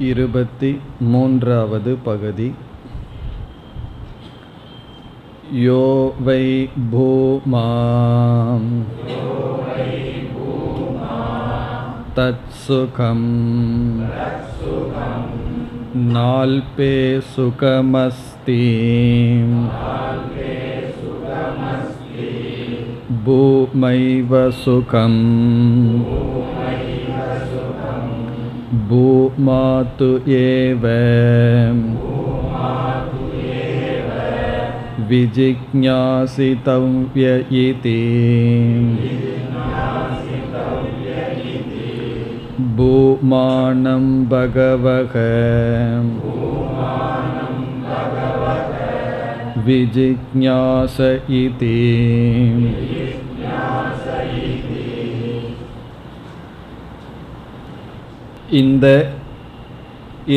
23வது பகுதி. யோ வை பூமாம் தத்சுகம் நால்பே சுகமஸ்தி பூமைவ சுகம் பூமாது ஏவ விஜிக்ஞாசிதவ்ய இதி பூமானம் பகவஹ விஜிக்ஞாச இதி. இந்த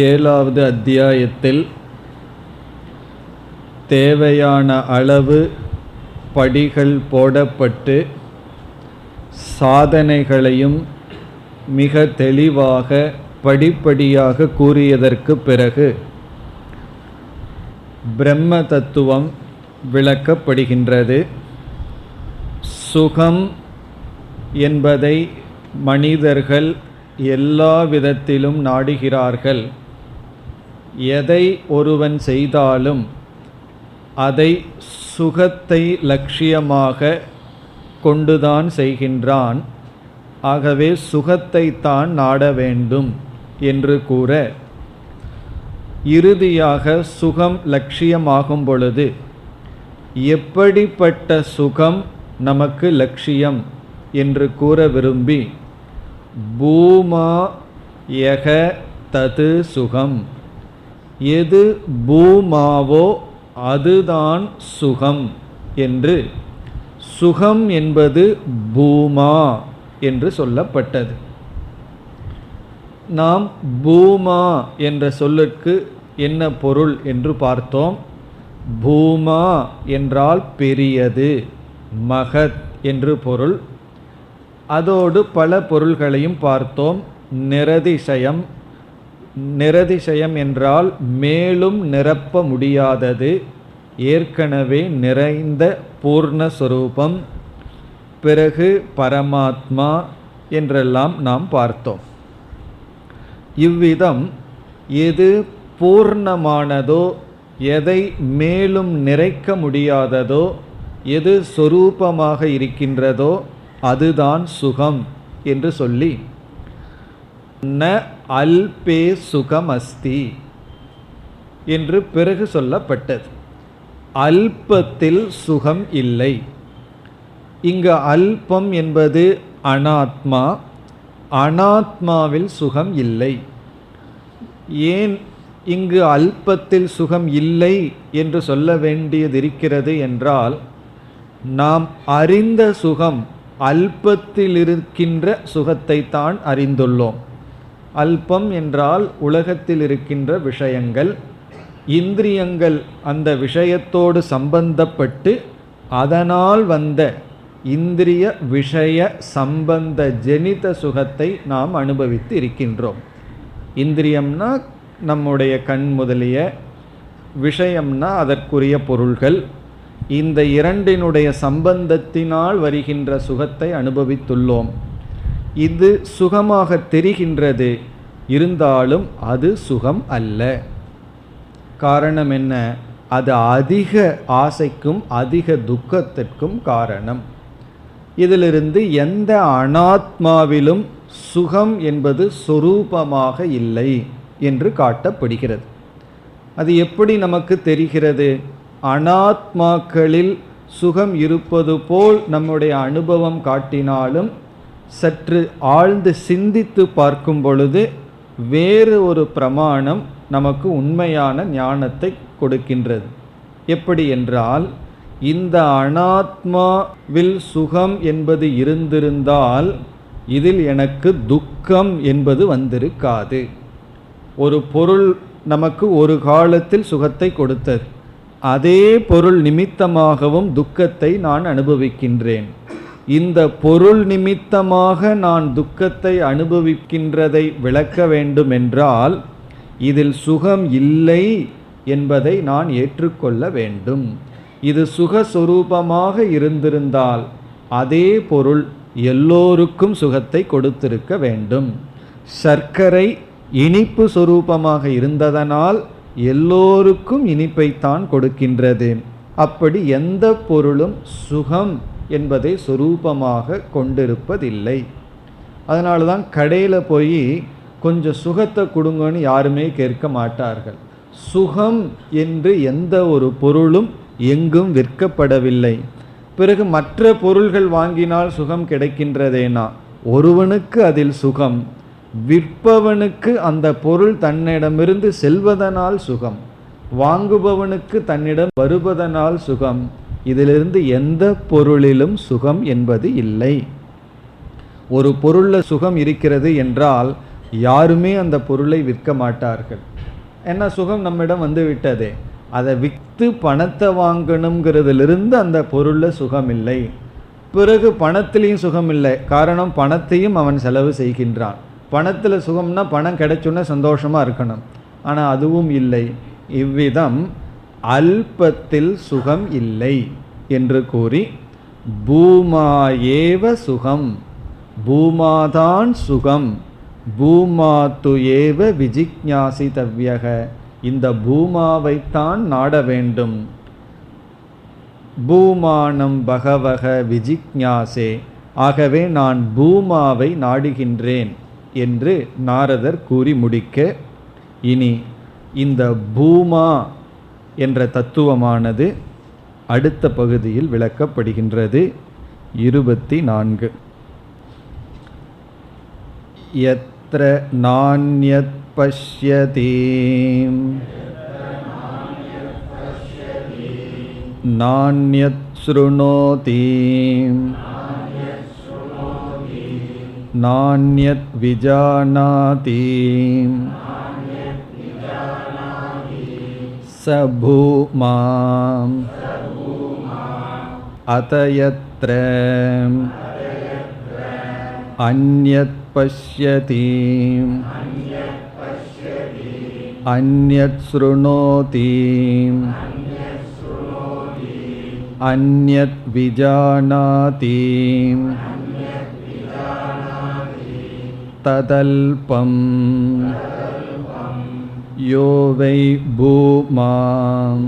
7வது அத்தியாயத்தில் தேவையான அளவு படிகள் போடப்பட்டு சாதனைகளையும் மிக தெளிவாக படிப்படியாக கூறியதற்கு பிறகு பிரம்ம தத்துவம் விளக்கப்படுகின்றது. சுகம் என்பதை மனிதர்கள் எல்லா விதத்திலும் நாடுகிறார்கள். எதை ஒருவன் செய்தாலும் அதை சுகத்தை லட்சியமாக கொண்டுதான் செய்கின்றான். ஆகவே சுகத்தை தான் நாட வேண்டும் என்று கூற, இறுதியாக சுகம் லட்சியமாகும் பொழுது எப்படிப்பட்ட சுகம் நமக்கு லட்சியம் என்று கூற விரும்பி, பூமா யக தது சுகம், எது பூமாவோ அதுதான் சுகம் என்று, சுகம் என்பது பூமா என்று சொல்லப்பட்டது. நாம் பூமா என்ற சொல்லுக்கு என்ன பொருள் என்று பார்த்தோம். பூமா என்றால் பெரியது, மகத் என்று பொருள். அதோடு பல பொருள்களையும் பார்த்தோம். நிரதிசயம், நிரதிசயம் என்றால் மேலும் நிரப்ப முடியாதது, ஏற்கனவே நிறைந்த பூர்ணஸ்வரூபம். பிறகு பரமாத்மா என்றெல்லாம் நாம் பார்த்தோம். இவ்விதம் எது பூர்ணமானதோ, எதை மேலும் நிறைக்க முடியாததோ, எது சொரூபமாக இருக்கின்றதோ அதுதான் சுகம் என்று சொல்லி, ந அல்பே சுகம் அஸ்தி என்று பிறகு சொல்லப்பட்டது. அல்பத்தில் சுகம் இல்லை. இங்கு அல்பம் என்பது அனாத்மா, அனாத்மாவில் சுகம் இல்லை. ஏன் இங்கு அல்பத்தில் சுகம் இல்லை என்று சொல்ல வேண்டியதிருக்கிறது என்றால், நாம் அறிந்த சுகம் அல்பத்தில் இருக்கின்ற சுகத்தை தான் அறிந்துள்ளோம். அல்பம் என்றால் உலகத்தில் இருக்கின்ற விஷயங்கள், இந்திரியங்கள் அந்த விஷயத்தோடு சம்பந்தப்பட்டு அதனால் வந்த இந்திரிய விஷய சம்பந்த ஜனித சுகத்தை நாம் அனுபவித்து இருக்கின்றோம். இந்திரியம்னா நம்முடைய கண் முதலிய, விஷயம்னா அதற்குரிய பொருள்கள். இந்த இரண்டினுடைய சம்பந்தத்தினால் வருகின்ற சுகத்தை அனுபவித்துள்ளோம். இது சுகமாக தெரிகின்றது, இருந்தாலும் அது சுகம் அல்ல. காரணம் என்ன? அது அதிக ஆசைக்கும் அதிக துக்கத்திற்கும் காரணம். இதிலிருந்து எந்த அனாத்மாவிலும் சுகம் என்பது சொரூபமாக இல்லை என்று காட்டப்படுகிறது. அது எப்படி நமக்கு தெரிகிறது? அனாத்மாக்களில் சுகம் இருப்பது போல் நம்முடைய அனுபவம் காட்டினாலும், சற்று ஆழ்ந்து சிந்தித்து பார்க்கும் பொழுது வேறு ஒரு பிரமாணம் நமக்கு உண்மையான ஞானத்தை கொடுக்கின்றது. எப்படி என்றால், இந்த அனாத்மாவில் சுகம் என்பது இருந்திருந்தால் இதில் எனக்கு துக்கம் என்பது வந்திருக்காது. ஒரு பொருள் நமக்கு ஒரு காலத்தில் சுகத்தை கொடுத்தது, அதே பொருள் நிமித்தமாகவும் துக்கத்தை நான் அனுபவிக்கின்றேன். இந்த பொருள் நிமித்தமாக நான் துக்கத்தை அனுபவிக்கின்றதை விளக்க வேண்டும் என்றால், இதில் சுகம் இல்லை என்பதை நான் ஏற்றுக்கொள்ள வேண்டும். இது சுகஸ்வரூபமாக இருந்திருந்தால் அதே பொருள் எல்லோருக்கும் சுகத்தை கொடுத்திருக்க வேண்டும். சர்க்கரை இனிப்பு சொரூபமாக இருந்ததனால் எல்லோருக்கும் இனிப்பைத்தான் கொடுக்கின்றது. அப்படி எந்த பொருளும் சுகம் என்பதை சொரூபமாக கொண்டிருப்பதில்லை. அதனால தான் கடையில் போய் கொஞ்சம் சுகத்தை கொடுங்கன்னு யாருமே கேட்க மாட்டார்கள். சுகம் என்று எந்த ஒரு பொருளும் எங்கும் விற்கப்படவில்லை. பிறகு மற்ற பொருள்கள் வாங்கினால் சுகம் கிடைக்கின்றதேனா, ஒருவனுக்கு அதில் சுகம், விற்பவனுக்கு அந்த பொருள் தன்னிடமிருந்து செல்வதனால் சுகம், வாங்குபவனுக்கு தன்னிடம் வருவதனால் சுகம். இதிலிருந்து எந்த பொருளிலும் சுகம் என்பது இல்லை. ஒரு பொருளில் சுகம் இருக்கிறது என்றால் யாருமே அந்த பொருளை விற்க மாட்டார்கள். ஏன்னா சுகம் நம்மிடம் வந்து விட்டதே. அதை விற்று பணத்தை வாங்கணுங்கிறதுலிருந்து அந்த பொருளில் சுகம் இல்லை. பிறகு பணத்திலையும் சுகம் இல்லை. காரணம், பணத்தையும் அவன் செலவு செய்கின்றான். பணத்தில் சுகம்னா பணம் கிடைச்சோன்னா சந்தோஷமாக இருக்கணும், ஆனால் அதுவும் இல்லை. இவ்விதம் அல்பத்தில் சுகம் இல்லை என்று கூறி பூமா ஏவ சுகம், பூமாதான் சுகம், பூமாத்து ஏவ விஜிக்ஞாசிதவ்யக, இந்த பூமாவைத்தான் நாட வேண்டும். பூமானம் பகவக விஜிக்ஞாசே, ஆகவே நான் பூமாவை நாடுகின்றேன் என்று நாரதர் கூறி முடிக்க, இனி இந்த பூமா என்ற தத்துவமானது அடுத்த பகுதியில் விளக்கப்படுகின்றது. 24. யத்ர நான்யத் பஷ்யதி நான்யத் ஸ்ருணோதி நான்யத் விஜானாதி ச பூமாம் அதயத்ர அன்யத் பஷ்யதி அன்யத் ஸ்ருணோதி அன்யத் விஜானாதி ததல்பம் யோ வை பூமாம்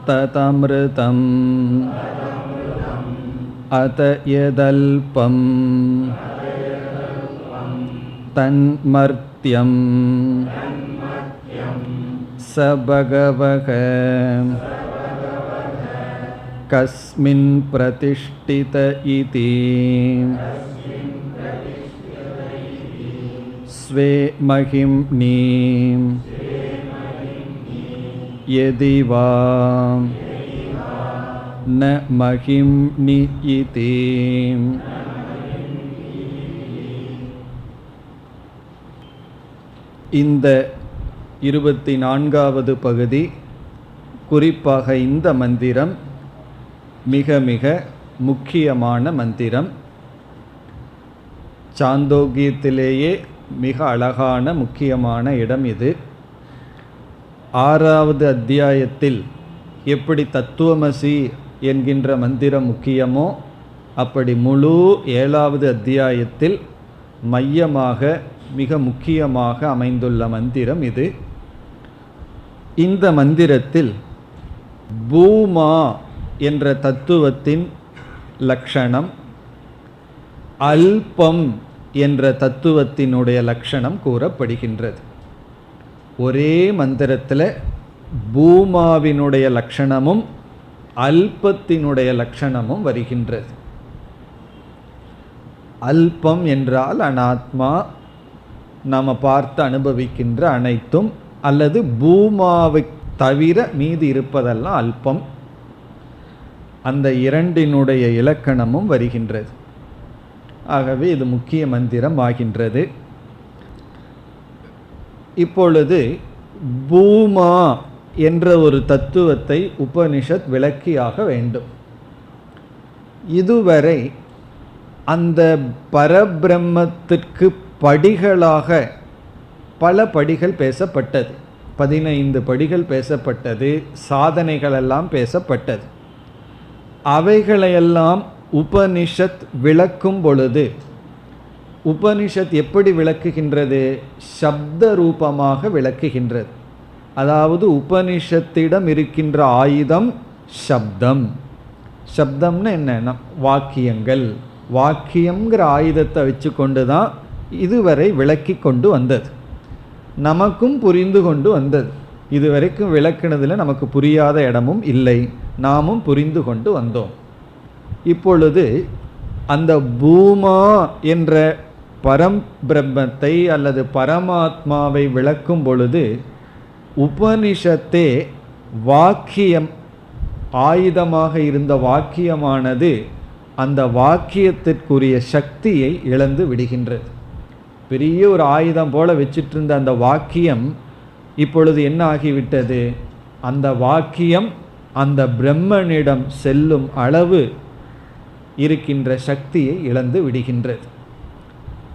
ததம்ருதம் அத யதல்பம் தன்மர்த்யம் ச பகவக கஸ்மின் பிரதிஷ்டித இதி ஸ்வே மகிம்னீம் யதி வாம் ந மகிம்னி இதி. இந்த 24வது பகுதி, குறிப்பாக இந்த மந்திரம் மிக மிக முக்கியமான மந்திரம். சாந்தோக்கியத்திலேயே மிக அழகான முக்கியமான இடம் இது. 6வது அத்தியாயத்தில் எப்படி தத்துவமசி என்கின்ற மந்திரம் முக்கியமோ, அப்படி முழு 7வது அத்தியாயத்தில் மையமாக மிக முக்கியமாக அமைந்துள்ள மந்திரம் இது. இந்த மந்திரத்தில் பூமா என்ற தத்துவத்தின் லக்ஷணம், அல்பம் என்ற தத்துவத்தினுடைய லக்ஷணம் கூறப்படுகின்றது. ஒரே மந்திரத்தில் பூமாவினுடைய லக்ஷணமும் அல்பத்தினுடைய லக்ஷணமும் வருகின்றது. அல்பம் என்றால் அனாத்மா, நாம் பார்த்து அனுபவிக்கின்ற அனைத்தும், அல்லது பூமாவை தவிர மீதி இருப்பதெல்லாம் அல்பம். அந்த இரண்டினுடைய இலக்கணமும் வருகின்றது. ஆகவே இது முக்கிய மந்திரம் ஆகின்றது. இப்பொழுது பூமா என்ற ஒரு தத்துவத்தை உபனிஷத் விளக்கியாக வேண்டும். இதுவரை அந்த பரபிரம்மத்திற்கு படிகளாக பல படிகள் பேசப்பட்டது, 15 படிகள் பேசப்பட்டது, சாதனைகளெல்லாம் பேசப்பட்டது. அவைகளையெல்லாம் உபனிஷத் விளக்கும் பொழுது, உபனிஷத் எப்படி விளக்குகின்றது? சப்த ரூபமாக விளக்குகின்றது. அதாவது உபனிஷத்திடம் இருக்கின்ற ஆயுதம் சப்தம். சப்தம்னு என்னன்னா வாக்கியங்கள். வாக்கியங்கிற ஆயுதத்தை வச்சு கொண்டு தான் இதுவரை விளக்கி கொண்டு வந்தது, நமக்கும் புரிந்து கொண்டு வந்தது. இதுவரைக்கும் விளக்குனதில் நமக்கு புரியாத இடமும் இல்லை, நாமும் புரிந்து கொண்டு வந்தோம். இப்பொழுது அந்த பூமா என்ற பரம்பிரம்மத்தை அல்லது பரமாத்மாவை விளக்கும் பொழுது உபனிஷத்தே வாக்கியம், ஆயுதமாக இருந்த வாக்கியமானது அந்த வாக்கியத்திற்குரிய சக்தியை இழந்து விடுகின்றது. பெரிய ஒரு ஆயுதம் போல வச்சிட்டு இருந்த அந்த வாக்கியம் இப்பொழுது என்ன ஆகிவிட்டது? அந்த வாக்கியம் அந்த பிரம்மனிடம் செல்லும் அளவு இருக்கின்ற சக்தியை இழந்து விடுகின்றது.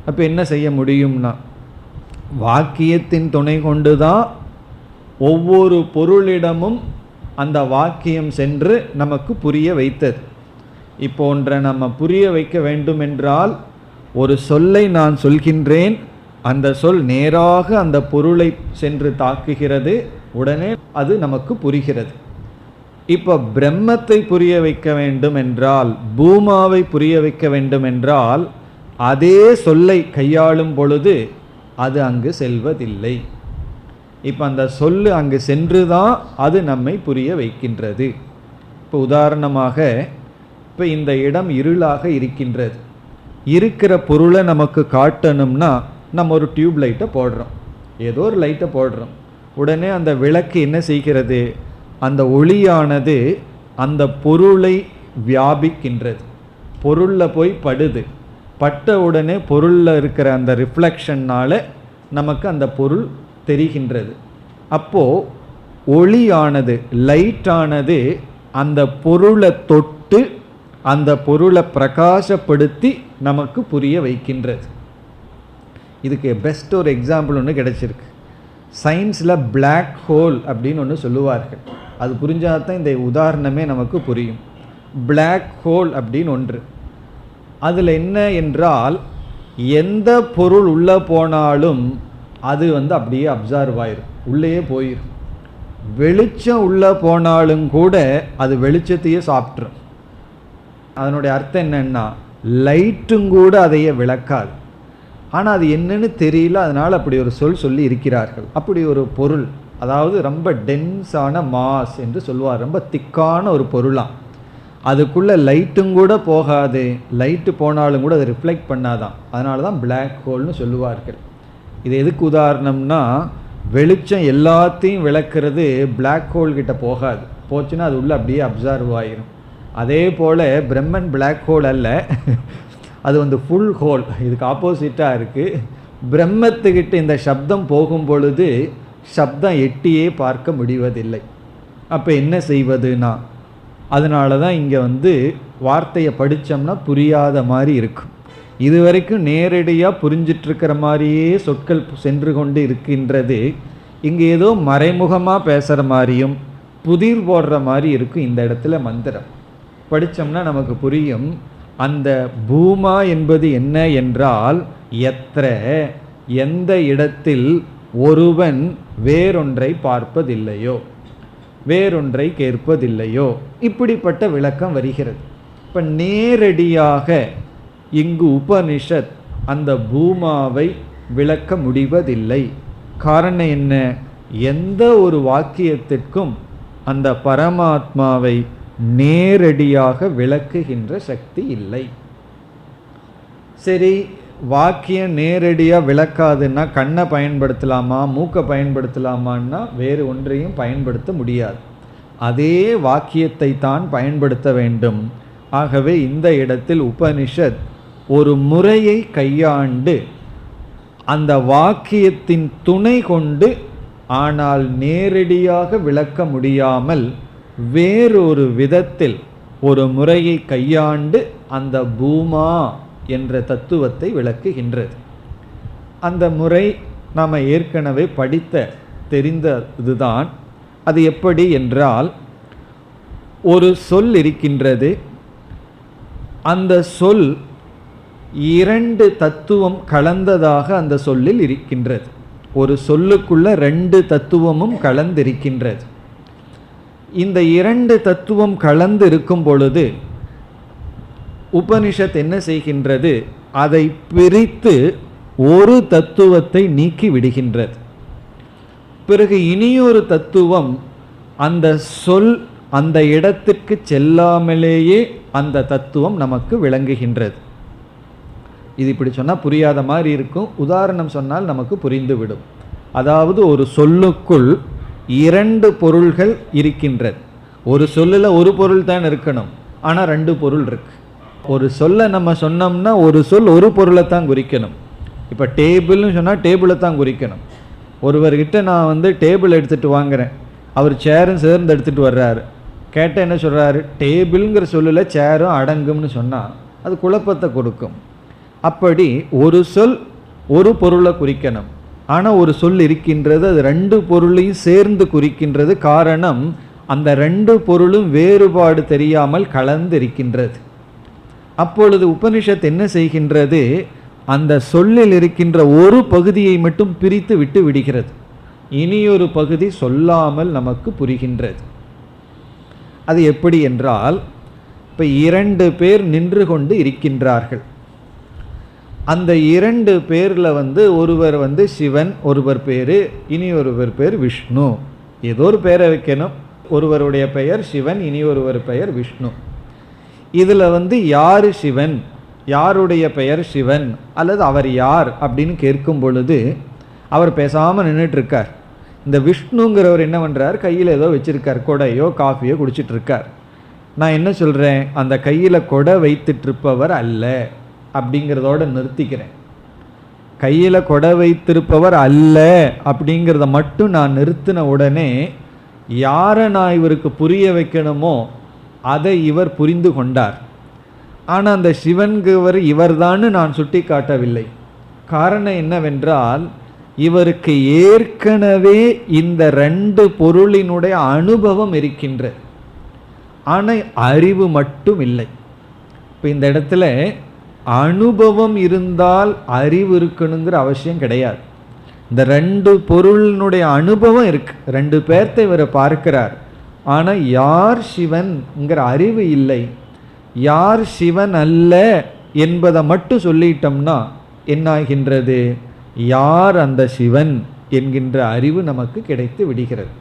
அப்போ என்ன செய்ய முடியும்னா, வாக்கியத்தின் துணை கொண்டுதான் ஒவ்வொரு பொருளிடமும் அந்த வாக்கியம் சென்று நமக்கு புரிய வைத்தது. இப்போ ஒன்றை நம்ம புரிய வைக்க வேண்டும் என்றால், ஒரு சொல்லை நான் சொல்கின்றேன், அந்த சொல் நேராக அந்த பொருளை சென்று தாக்குகிறது, உடனே அது நமக்கு புரிகிறது. இப்போ பிரம்மத்தை புரிய வைக்க வேண்டும் என்றால், பூமாவை புரிய வைக்க வேண்டும் என்றால், அதே சொல்லை கையாளும் பொழுது அது அங்கு செல்வதில்லை. இப்போ அந்த சொல்லு அங்கு சென்று தான் அது நம்மை புரிய வைக்கின்றது. இப்போ உதாரணமாக, இப்போ இந்த இடம் இருளாக இருக்கின்றது, இருக்கிற பொருளை நமக்கு காட்டணும்னா நம்ம ஒரு டியூப் லைட்டை போடுறோம், ஏதோ ஒரு லைட்டை போடுறோம். உடனே அந்த விளக்கு என்ன செய்கிறது? அந்த ஒளியானது அந்த பொருளை வியாபிக்கின்றது, பொருளில் போய் படுது. பட்ட உடனே பொருளில் இருக்கிற அந்த ரிஃப்ளெக்ஷன்னால நமக்கு அந்த பொருள் தெரிகின்றது. அப்போது ஒளியானது, லைட்டானது அந்த பொருளை தொட்டு அந்த பொருளை பிரகாசப்படுத்தி நமக்கு புரிய வைக்கின்றது. இதுக்கு பெஸ்ட் ஒரு எக்ஸாம்பிள் ஒன்று கிடைச்சிருக்கு. சயின்ஸில் பிளாக் ஹோல் அப்படின்னு ஒன்று சொல்லுவார்கள். அது புரிஞ்சாதான் இந்த உதாரணமே நமக்கு புரியும். பிளாக் ஹோல் அப்படின்னு ஒன்று, அதில் என்ன என்றால், எந்த பொருள் உள்ளே போனாலும் அது அப்படியே அப்சர்வ் ஆயிரும், உள்ளேயே போயிடும். வெளிச்சம் உள்ளே போனாலும் கூட அது வெளிச்சத்தையே சாப்பிட்ரும். அதனுடைய அர்த்தம் என்னன்னா, லைட்டும் கூட அதையே விளக்காது. ஆனால் அது என்னன்னு தெரியல, அதனால் அப்படி ஒரு சொல்லி இருக்கிறார்கள். அப்படி ஒரு பொருள், அதாவது ரொம்ப டென்ஸான மாஸ் என்று சொல்லுவார், ரொம்ப திக்கான ஒரு பொருளாம். அதுக்குள்ளே லைட்டும் கூட போகாது, லைட்டு போனாலும் கூட அதை ரிஃப்ளெக்ட் பண்ணாதான். அதனால தான் பிளாக் ஹோல்னு சொல்லுவார்கள். இது எதுக்கு உதாரணம்னா, வெளிச்சம் எல்லாத்தையும் விளக்குறது பிளாக் ஹோல் கிட்ட போகாது, போச்சுன்னா அது உள்ளே அப்படியே அப்சர்வ் ஆகிரும். அதே போல் பிரம்மன் பிளாக் ஹோல் அல்ல, அது ஃபுல் ஹோல், இதுக்கு ஆப்போசிட்டாக இருக்குது. பிரம்மத்துக்கிட்ட இந்த சப்தம் போகும் பொழுது சப்தம் எட்டியே பார்க்க முடிவதில்லை. அப்போ என்ன செய்வதுனா, அதனால தான் இங்கே வார்த்தையை படித்தோம்னா புரியாத மாதிரி இருக்கும். இது வரைக்கும் நேரடியாக புரிஞ்சிட்ருக்கிற மாதிரியே சொற்கள் சென்று கொண்டு இருக்கின்றது. இங்கே ஏதோ மறைமுகமாக பேசுகிற மாதிரியும் புதிர் போடுற மாதிரி இருக்கும். இந்த இடத்துல மந்திரம் படித்தோம்னா நமக்கு புரியும். அந்த பூமா என்பது என்ன என்றால், எத்திர, எந்த இடத்தில் ஒருவன் வேறொன்றை பார்ப்பதில்லையோ, வேறொன்றை கேட்பதில்லையோ, இப்படிப்பட்ட விளக்கம் வருகிறது. இப்போ நேரடியாக இங்கு உபனிஷத் அந்த பூமாவை விளக்க முடிவதில்லை. காரணம் என்ன? எந்த ஒரு வாக்கியத்திற்கும் அந்த பரமாத்மாவை நேரடியாக விளக்குகின்ற சக்தி இல்லை. சரி, வாக்கியம் நேரடியாக விளக்காதுன்னா கண்ணை பயன்படுத்தலாமா, மூக்கை பயன்படுத்தலாமான்னா வேறு ஒன்றையும் பயன்படுத்த முடியாது. அதே வாக்கியத்தை தான் பயன்படுத்த வேண்டும். ஆகவே இந்த இடத்தில் உபனிஷத் ஒரு முறையை கையாண்டு அந்த வாக்கியத்தின் துணை கொண்டு, ஆனால் நேரடியாக விளக்க முடியாமல் வேறொரு விதத்தில் ஒரு முறையை கையாண்டு அந்த பூமா என்ற தத்துவத்தை விளக்குகின்றது. அந்த முறை நாம் ஏற்கனவே படித்த தெரிந்ததுதான். அது எப்படி என்றால், ஒரு சொல் இருக்கின்றது, அந்த சொல் இரண்டு தத்துவம் கலந்ததாக அந்த சொல்லில் இருக்கின்றது. ஒரு சொல்லுக்குள்ள ரெண்டு தத்துவமும் கலந்திருக்கின்றது. இந்த இரண்டு தத்துவம் கலந்து இருக்கும் பொழுது உபனிஷத் என்ன செய்கின்றது? அதை பிரித்து ஒரு தத்துவத்தை நீக்கி விடுகின்றது. பிறகு இனியொரு தத்துவம் அந்த சொல் அந்த இடத்திற்கு செல்லாமலேயே அந்த தத்துவம் நமக்கு விளங்குகின்றது. இது இப்படி சொன்னால் புரியாத மாதிரி இருக்கும். உதாரணம் சொன்னால் நமக்கு புரிந்துவிடும். அதாவது ஒரு சொல்லுக்குள் இரண்டு பொருள்கள் இருக்கின்றது. ஒரு சொல்லில் ஒரு பொருள் தான் இருக்கணும், ஆனால் ரெண்டு பொருள் இருக்கு. ஒரு சொல்லை நம்ம சொன்னோம்னா ஒரு சொல் ஒரு பொருளை தான் குறிக்கணும். இப்போ டேபிள்னு சொன்னால் டேபிளை தான் குறிக்கணும். ஒருவர்கிட்ட நான் டேபிள் எடுத்துகிட்டு வாங்குறேன், அவர் சேரும் சேர்ந்து எடுத்துகிட்டு வர்றாரு. கேட்டால் என்ன சொல்கிறாரு? டேபிள்ங்கிற சொல்லில் சேரும் அடங்கும்னு சொன்னால் அது குழப்பத்தை கொடுக்கும். அப்படி ஒரு சொல் ஒரு பொருளை குறிக்கணும், ஆனால் ஒரு சொல் இருக்கின்றது, அது ரெண்டு பொருளையும் சேர்ந்து குறிக்கின்றது. காரணம், அந்த ரெண்டு பொருளும் வேறுபாடு தெரியாமல் கலந்து இருக்கின்றது. அப்பொழுது உபனிஷத் என்ன செய்கின்றது? அந்த சொல்லில் இருக்கின்ற ஒரு பகுதியை மட்டும் பிரித்து விட்டு விடுகிறது. இனியொரு பகுதி சொல்லாமல் நமக்கு புரிகின்றது. அது எப்படி என்றால், இப்போ இரண்டு பேர் நின்று கொண்டு இருக்கின்றார்கள். அந்த இரண்டு பேரில் ஒருவர் சிவன், ஒருவர் பேர், இனி ஒருவர் பேர் விஷ்ணு. ஏதோ ஒரு பேரை வைக்கணும். ஒருவருடைய பெயர் சிவன், இனி ஒருவர் பெயர் விஷ்ணு. இதில் யார் சிவன், யாருடைய பெயர் சிவன், அல்லது அவர் யார் அப்படின்னு கேட்கும் பொழுது அவர் பேசாமல் நின்றுட்டு இருக்கார். இந்த விஷ்ணுங்கிறவர் என்ன பண்ணுறார்? கையில் ஏதோ வச்சிருக்கார், கொடையோ காஃபியோ குடிச்சிட்டு இருக்கார். நான் என்ன சொல்கிறேன்? அந்த கையில் கொடை வைத்துட்டு இருப்பவர் அல்ல அப்படிங்கிறதோட நிறுத்திக்கிறேன். கையில் கொடை வைத்திருப்பவர் அல்ல அப்படிங்கிறத மட்டும் நான் நிறுத்தின உடனே யாரை நான் இவருக்கு புரிய வைக்கணுமோ அதை இவர் புரிந்து கொண்டார். ஆனால் அந்த சிவன்கிறவர் இவர்தான்னு நான் சுட்டி காட்டவில்லை. காரணம் என்னவென்றால், இவருக்கு ஏற்கனவே இந்த ரெண்டு பொருளினுடைய அனுபவம் இருக்கின்றது, ஆனால் அறிவு மட்டும் இல்லை. இப்போ இந்த இடத்துல அனுபவம் இருந்தால் அறிவு இருக்கணுங்கிற அவசியம் கிடையாது. இந்த ரெண்டு பொருளினுடைய அனுபவம் இருக்கு, ரெண்டு பேர்த்தை இவரை பார்க்கிறார், ஆனால் யார் சிவன்ங்கிற அறிவு இல்லை. யார் சிவன் அல்ல என்பதை மட்டும் சொல்லிட்டோம்னா என்னாகின்றது? யார் அந்த சிவன் என்கின்ற அறிவு நமக்கு கிடைத்து விடுகிறது.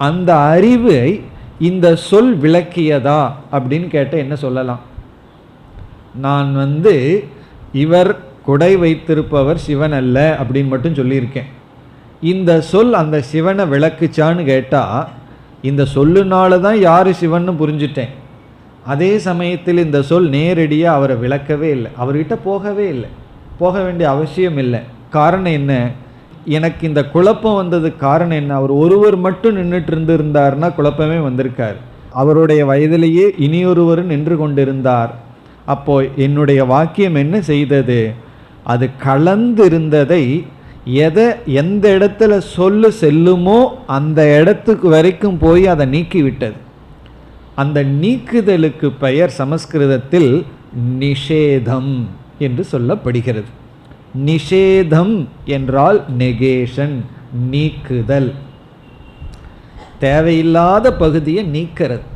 அந்த அறிவை இந்த சொல் விளக்கியதா அப்படின்னு கேட்டால் என்ன சொல்லலாம்? நான் இவர் கொடை வைத்திருப்பவர் சிவன் அல்ல அப்படின்னு மட்டும் சொல்லியிருக்கேன். இந்த சொல் அந்த சிவனை விளக்குச்சான்னு கேட்டால், இந்த சொல்லுனால தான் யார் சிவன்னு புரிஞ்சுட்டேன். அதே சமயத்தில் இந்த சொல் நேரடியாக அவரை விளக்கவே இல்லை, அவர்கிட்ட போகவே இல்லை, போக வேண்டிய அவசியம் இல்லை. காரணம் என்ன? எனக்கு இந்த குழப்பம் வந்ததுக்கு காரணம் என்ன? அவர் ஒருவர் மட்டும் நின்றுட்டு இருந்திருந்தார்னா குழப்பமே வந்திருக்கார். அவருடைய வயதிலேயே இனியொருவர் நின்று கொண்டிருந்தார். அப்போ என்னுடைய வாக்கியம் என்ன செய்தது? அது கலந்து இருந்ததை எந்த இடத்துல சொல்லு செல்லுமோ அந்த இடத்துக்கு வரைக்கும் போய் அதை நீக்கிவிட்டது. அந்த நீக்குதலுக்கு பெயர் சமஸ்கிருதத்தில் நிஷேதம் என்று சொல்லப்படுகிறது. நிஷேதம் என்றால் நெகேஷன், நீக்குதல், தேவையில்லாத பகுதியை நீக்கிறது.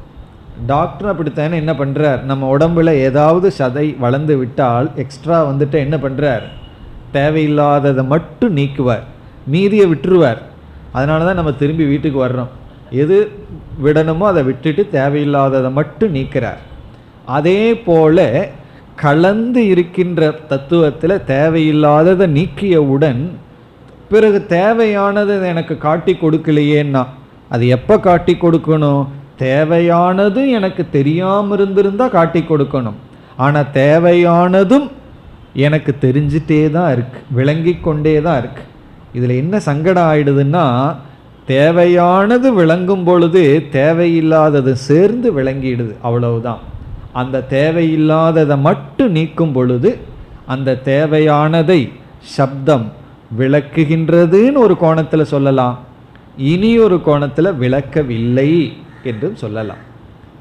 டாக்டர் அப்படித்தானே என்ன பண்ணுறார்? நம்ம உடம்புல ஏதாவது சதை வளர்ந்து விட்டால் எக்ஸ்ட்ரா என்ன பண்ணுறார்? தேவையில்லாததை மட்டும் நீக்குவார், மீதியை விட்டுருவார். அதனால தான் நம்ம திரும்பி வீட்டுக்கு வர்றோம். எது விடணுமோ அதை விட்டுட்டு தேவையில்லாததை மட்டும் நீக்கிறார். அதே போல கலந்து இருக்கின்ற தத்துவத்தில் தேவையில்லாததை நீக்கியவுடன் பிறகு தேவையானது எனக்கு காட்டி கொடுக்கலையேன்னா அது எப்போ காட்டி கொடுக்கணும்? தேவையானது எனக்கு தெரியாமல் இருந்திருந்தால் காட்டி கொடுக்கணும். ஆனால் தேவையானதும் எனக்கு தெரிஞ்சிட்டே தான் இருக்கு, விளங்கி கொண்டே தான் இருக்கு. இதில் என்ன சங்கடம் ஆயிடுதுன்னா, தேவையானது விளங்கும் பொழுது தேவையில்லாதது சேர்ந்து விளங்கிடுது, அவ்வளவுதான். அந்த தேவையில்லாததை மட்டும் நீக்கும் பொழுது அந்த தேவையானதை சப்தம் விளக்குகின்றதுன்னு ஒரு கோணத்தில் சொல்லலாம், இனி ஒரு கோணத்தில் விளக்கவில்லை என்றும் சொல்லலாம்.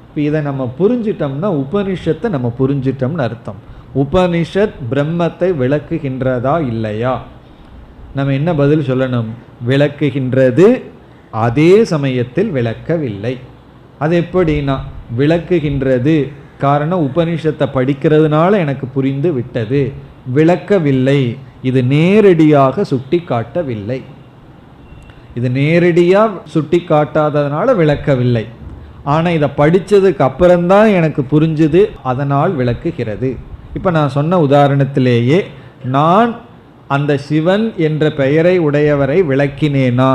இப்போ இதை நம்ம புரிஞ்சிட்டோம்னா உபனிஷத்தை நம்ம புரிஞ்சிட்டோம்னு அர்த்தம். உபனிஷத் பிரம்மத்தை விளக்குகின்றதா இல்லையா? நம்ம என்ன பதில் சொல்லணும்? விளக்குகின்றது, அதே சமயத்தில் விளக்கவில்லை. அது எப்படின்னா, விளக்குகின்றது காரணம் உபனிஷத்தை படிக்கிறதுனால எனக்கு புரிந்து விட்டது, விளக்கவில்லை, இது நேரடியாக சுட்டி காட்டவில்லை. இது நேரடியாக சுட்டி காட்டாததுனால விளக்கவில்லை. ஆனால் இதை படித்ததுக்கு அப்புறம்தான் எனக்கு புரிஞ்சுது, அதனால் விளக்குகிறது. இப்போ நான் சொன்ன உதாரணத்திலேயே நான் அந்த சிவன் என்ற பெயரை உடையவரை விளக்கினேனா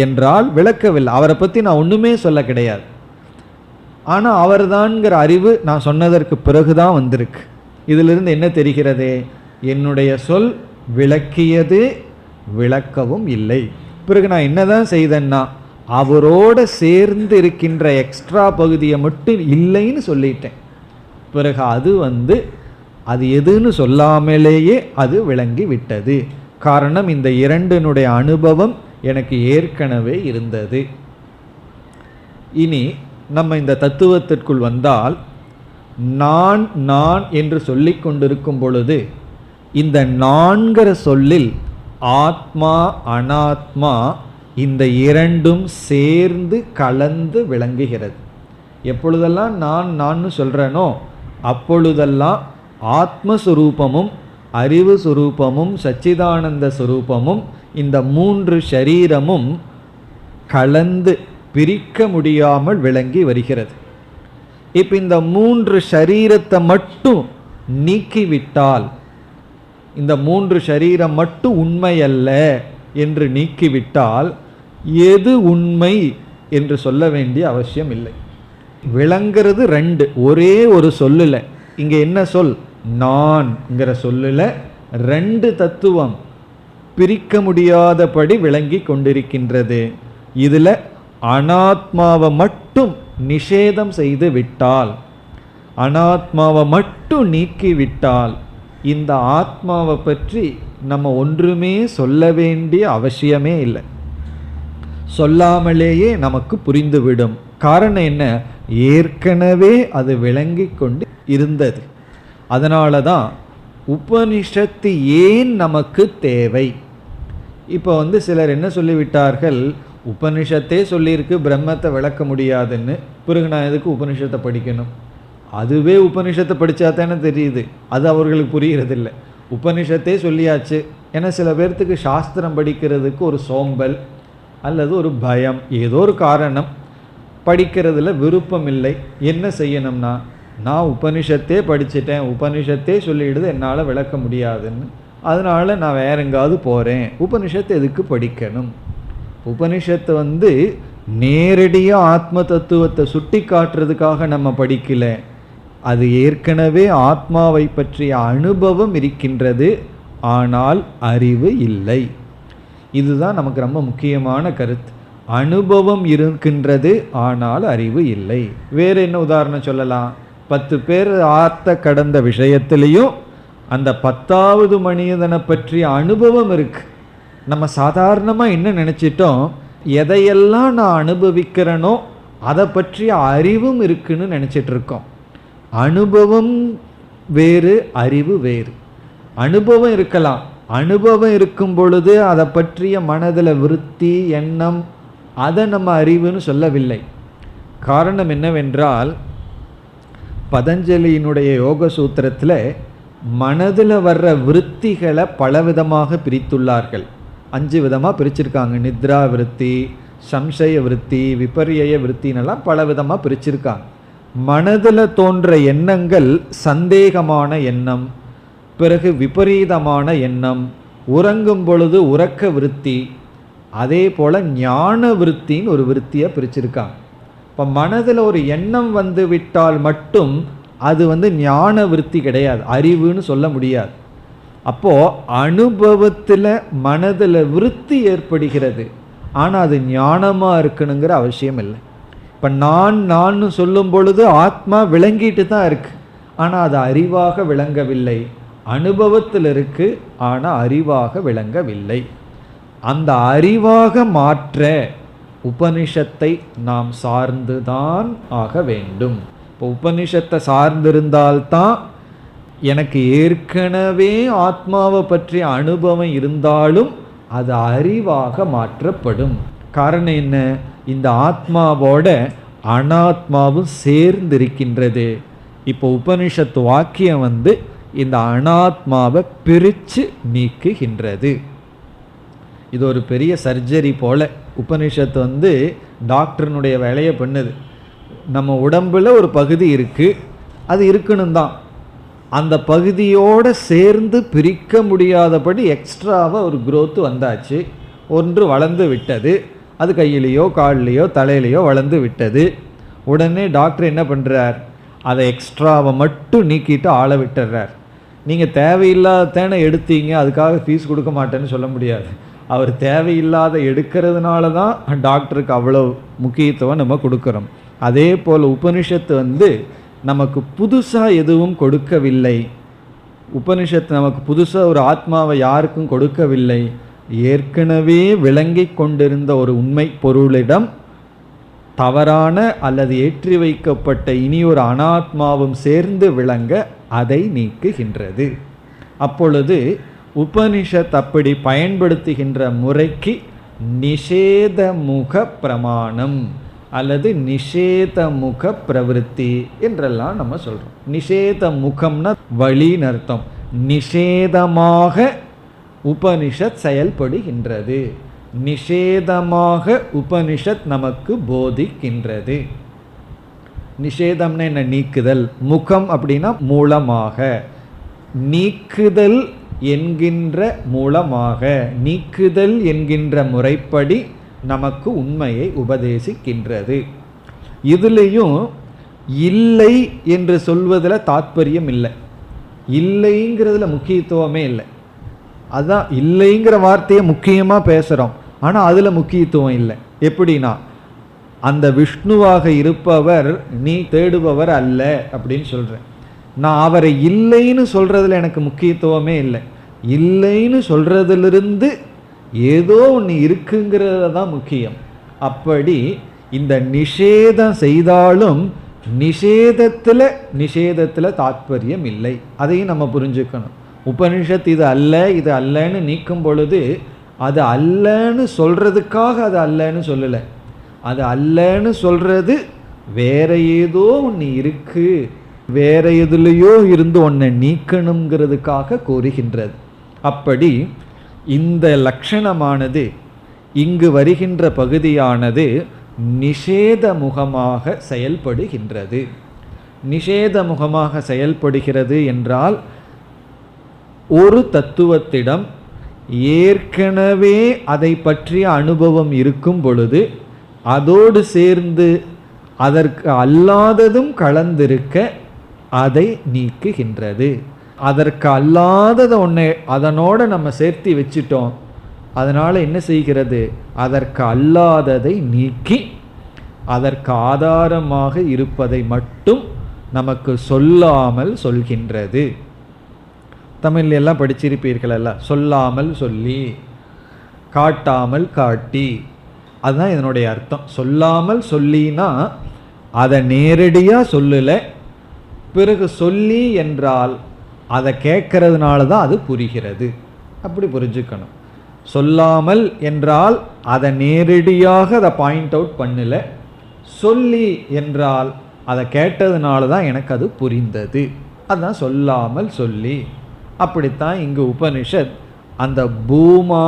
என்றால் விளக்கவில்லை. அவரை பற்றி நான் ஒன்றுமே சொல்ல கிடையாது. ஆனால் அவர்தான்ங்கிற அறிவு நான் சொன்னதற்கு பிறகுதான் வந்திருக்கு. இதிலிருந்து என்ன தெரிகிறது? என்னுடைய சொல் விளக்கியது, விளக்கவும் இல்லை. பிறகு நான் என்னதான் செய்தேன்னா, அவரோட சேர்ந்து இருக்கின்ற எக்ஸ்ட்ரா பகுதியை மட்டும் இல்லைன்னு சொல்லிட்டேன். பிறகு அது எதுன்னு சொல்லாமலேயே அது விளங்கி விட்டது. காரணம், இந்த இரண்டினுடைய அனுபவம் எனக்கு ஏற்கனவே இருந்தது. இனி நம்ம இந்த தத்துவத்திற்குள் வந்தால், நான் நான் என்று சொல்லிக் கொண்டிருக்கும் பொழுது இந்த நான்கிற சொல்லில் ஆத்மா அனாத்மா இந்த இரண்டும் சேர்ந்து கலந்து விளங்குகிறது. எப்பொழுதெல்லாம் நான் நான் சொல்கிறேனோ அப்பொழுதெல்லாம் ஆத்மஸ்வரூபமும் அறிவு சுரூபமும் சச்சிதானந்த சுரூபமும் இந்த மூன்று ஷரீரமும் கலந்து பிரிக்க முடியாமல் விளங்கி வருகிறது. இப்போ இந்த மூன்று ஷரீரத்தை மட்டும் நீக்கிவிட்டால், இந்த மூன்று ஷரீரம் மட்டும் உண்மை அல்ல என்று நீக்கிவிட்டால் எது உண்மை என்று சொல்ல வேண்டிய அவசியம் இல்லை. விளங்கிறது ரெண்டு, ஒரே ஒரு சொல்லுல. இங்கே என்ன சொல்? நான்ங்கிற சொல்லுல ரெண்டு தத்துவம் பிரிக்க முடியாதபடி விளங்கி கொண்டிருக்கின்றது. இதில் அனாத்மாவை மட்டும் நிஷேதம் செய்து விட்டால், அனாத்மாவை மட்டும் நீக்கிவிட்டால் இந்த ஆத்மாவை பற்றி நம்ம ஒன்றுமே சொல்ல வேண்டிய அவசியமே இல்லை. சொல்லாமலேயே நமக்கு புரிந்துவிடும். காரணம் என்ன? ஏற்கனவே அது விளங்கி கொண்டு இருந்தது. அதனால தான் உபனிஷத்து ஏன் நமக்கு தேவை. இப்போ சிலர் என்ன சொல்லிவிட்டார்கள், உபனிஷத்தே சொல்லியிருக்கு பிரம்மத்தை விளக்க முடியாதுன்னு, பிறகு நான் எதுக்கு உபனிஷத்தை படிக்கணும்? அதுவே உபனிஷத்தை படித்தா தானே தெரியுது. அது அவர்களுக்கு புரிகிறதில்லை. உபனிஷத்தே சொல்லியாச்சு. ஏன்னா சில பேர்த்துக்கு சாஸ்திரம் படிக்கிறதுக்கு ஒரு சோம்பல் அல்லது ஒரு பயம், ஏதோ ஒரு காரணம், படிக்கிறதுல விருப்பம் இல்லை. என்ன செய்யணும்னா, நான் உபனிஷத்தே படிச்சுட்டேன், உபனிஷத்தே சொல்லிடுது என்னால் விளக்க முடியாதுன்னு, அதனால் நான் வேற எங்காவது போகிறேன், உபனிஷத்தை எதுக்கு படிக்கணும்? உபனிஷத்தை நேரடியாக ஆத்ம தத்துவத்தை சுட்டி காட்டுறதுக்காக நம்ம படிக்கல. அது ஏற்கனவே ஆத்மாவை பற்றிய அனுபவம் இருக்கின்றது, ஆனால் அறிவு இல்லை. இதுதான் நமக்கு ரொம்ப முக்கியமான கருத்து. அனுபவம் இருக்கின்றது, ஆனால் அறிவு இல்லை. வேறு என்ன உதாரணம் சொல்லலாம்? 10 பேர் ஆத்த கடந்த விஷயத்திலையும் அந்த 10வது மனிதனை பற்றிய அனுபவம் இருக்கு. நம்ம சாதாரணமாக என்ன நினச்சிட்டோம், எதையெல்லாம் நான் அனுபவிக்கிறேனோ அதை பற்றிய அறிவும் இருக்குன்னு நினச்சிட்டு இருக்கோம். அனுபவம் வேறு, அறிவு வேறு. அனுபவம் இருக்கலாம், அனுபவம் இருக்கும் பொழுது அதை பற்றிய மனதில் விருத்தி எண்ணம், அதை நம்ம அறிவுன்னு சொல்லவில்லை. காரணம் என்னவென்றால், பதஞ்சலியினுடைய யோக சூத்திரத்தில் மனதில் வர்ற விருத்திகளை பலவிதமாக பிரித்துள்ளார்கள். 5 விதமாக பிரிச்சிருக்காங்க. நித்ரா விருத்தி, சம்சய விருத்தி, விபர்யய விருத்தினெல்லாம் பலவிதமாக பிரிச்சிருக்காங்க. மனதில் தோன்ற எண்ணங்கள் சந்தேகமான எண்ணம், பிறகு விபரீதமான எண்ணம், உறங்கும் பொழுது உறக்க விருத்தி, அதே போல் ஞான விருத்தின்னு ஒரு விருத்தியை பிரிச்சிருக்காங்க. இப்போ மனதில் ஒரு எண்ணம் வந்து விட்டால் மட்டும் அது ஞான விருத்தி கிடையாது, அறிவுன்னு சொல்ல முடியாது. அப்போது அனுபவத்தில் மனதில் விருத்தி ஏற்படுகிறது, ஆனால் அது ஞானமாக இருக்கணுங்கிற அவசியம் இல்லை. இப்போ நான் சொல்லும் பொழுது ஆத்மா விளங்கிட்டு தான் இருக்கு, ஆனால் அது அறிவாக விளங்கவில்லை. அனுபவத்தில் இருக்கு, ஆனால் அறிவாக விளங்கவில்லை. அந்த அறிவாக மாற்ற உபனிஷத்தை நாம் சார்ந்துதான் ஆக வேண்டும். இப்போ உபனிஷத்தை சார்ந்திருந்தால்தான் எனக்கு ஏற்கனவே ஆத்மாவை பற்றிய அனுபவம் இருந்தாலும் அது அறிவாக மாற்றப்படும். காரணம் என்ன? இந்த ஆத்மாவோட அனாத்மாவும் சேர்ந்திருக்கின்றது. இப்போ உபனிஷத்து வாக்கியம் இந்த அனாத்மாவை பிரித்து நீக்குகின்றது. இது ஒரு பெரிய சர்ஜரி போல. உபனிஷத்து டாக்டர்னுடைய வேலையை பண்ணுது. நம்ம உடம்புல ஒரு பகுதி இருக்குது, அது இருக்கணும் தான். அந்த பகுதியோடு சேர்ந்து பிரிக்க முடியாதபடி எக்ஸ்ட்ராவாக ஒரு growth வந்தாச்சு. ஒன்று வளர்ந்து விட்டது, அது கையிலையோ கால்லையோ தலையிலையோ வளர்ந்து விட்டது. உடனே டாக்டர் என்ன பண்ணுறார்? அதை எக்ஸ்ட்ராவை மட்டும் நீக்கிட்டு ஆள விட்டுறார். நீங்கள் தேவையில்லாததானே எடுத்தீங்க, அதுக்காக ஃபீஸ் கொடுக்க மாட்டேன்னு சொல்ல முடியாது. அவர் தேவையில்லாத எடுக்கிறதுனால தான் டாக்டருக்கு அவ்வளோ முக்கியத்துவம் நம்ம கொடுக்குறோம். அதே போல் உபனிஷத்து நமக்கு புதுசாக எதுவும் கொடுக்கவில்லை. உபனிஷத்து நமக்கு புதுசாக ஒரு ஆத்மாவை யாருக்கும் கொடுக்கவில்லை. ஏற்கனவே விளங்கி கொண்டிருந்த ஒரு உண்மை பொருளிடம் தவறான அல்லது ஏற்றி வைக்கப்பட்ட இனி ஒரு அனாத்மாவும் சேர்ந்து விளங்க அதை நீக்குகின்றது. அப்பொழுது உபனிஷத் அப்படி பயன்படுத்துகின்ற முறைக்கு நிஷேதமுக பிரமாணம் அல்லது நிஷேதமுக பிரவருத்தி என்றெல்லாம் நம்ம சொல்கிறோம். நிஷேதமுகம்னா வழின்னு அர்த்தம். நிஷேதமாக உபனிஷத் செயல்படுகின்றது, நிஷேதமாக உபனிஷத் நமக்கு போதிக்கின்றது. நிஷேதம்னா என்ன? நீக்குதல். முகம் அப்படின்னா மூலமாக, நீக்குதல் என்கின்ற மூலமாக, நீக்குதல் என்கின்ற முறைப்படி நமக்கு உண்மையை உபதேசிக்கின்றது. இதுலேயும் இல்லை என்று சொல்வதில் தாத்பரியம் இல்லை, இல்லைங்கிறதுல முக்கியத்துவமே இல்லை. அதான் இல்லைங்கிற வார்த்தையை முக்கியமாக பேசுகிறோம், ஆனால் அதில் முக்கியத்துவம் இல்லை. எப்படின்னா, அந்த விஷ்ணுவாக இருப்பவர் நீ தேடுபவர் அல்ல அப்படின்னு சொல்கிறேன். நான் அவரை இல்லைன்னு சொல்கிறதுல எனக்கு முக்கியத்துவமே இல்லை. இல்லைன்னு சொல்கிறதுலிருந்து ஏதோ ஒன்று இருக்குங்கிறது தான் முக்கியம். அப்படி இந்த நிஷேதம் செய்தாலும் நிஷேதத்தில் தாத்பரியம் இல்லை. அதையும் நம்ம புரிஞ்சுக்கணும். உபனிஷத் இது அல்ல இது அல்லன்னு நீக்கும் பொழுது அது அல்லன்னு சொல்கிறதுக்காக அது அல்லன்னு சொல்லலை. அது அல்லன்னு சொல்கிறது வேற ஏதோ ஒன்று இருக்குது, வேற எதுலையோ இருந்து ஒன்றை நீக்கணுங்கிறதுக்காக கூறுகின்றது. அப்படி இந்த லட்சணமானது இங்கு வருகின்ற பகுதியானது நிஷேதமுகமாக செயல்படுகின்றது. நிஷேதமுகமாக செயல்படுகிறது என்றால் ஒரு தத்துவத்திடம் ஏற்கனவே அதை பற்றிய அனுபவம் இருக்கும் பொழுது அதோடு சேர்ந்து அதற்கு அல்லாததும் கலந்திருக்க அதை நீக்குகின்றது. அதற்கு அல்லாததை ஒன்று அதனோட நம்ம சேர்த்து வச்சிட்டோம், அதனால் என்ன செய்கிறது? அதற்கு அல்லாததை நீக்கி அதற்கு ஆதாரமாக இருப்பதை மட்டும் நமக்கு சொல்லாமல் சொல்கின்றது. தமிழ் எல்லாம் படிச்சிருப்பீர்களல்ல, சொல்லாமல் சொல்லி, காட்டாமல் காட்டி, அதுதான் இதனுடைய அர்த்தம். சொல்லாமல் சொல்லினா அதை நேரடியாக சொல்லலை, பிறகு சொல்லி என்றால் அதை கேட்கறதுனால தான் அது புரிகிறது. அப்படி புரிஞ்சுக்கணும். சொல்லாமல் என்றால் அதை நேரடியாக அதை பாயிண்ட் அவுட் பண்ணல, சொல்லி என்றால் அதை கேட்டதுனால தான் எனக்கு அது புரிந்தது. அதுதான் சொல்லாமல் சொல்லி. அப்படித்தான் இங்கு உபனிஷத் அந்த பூமா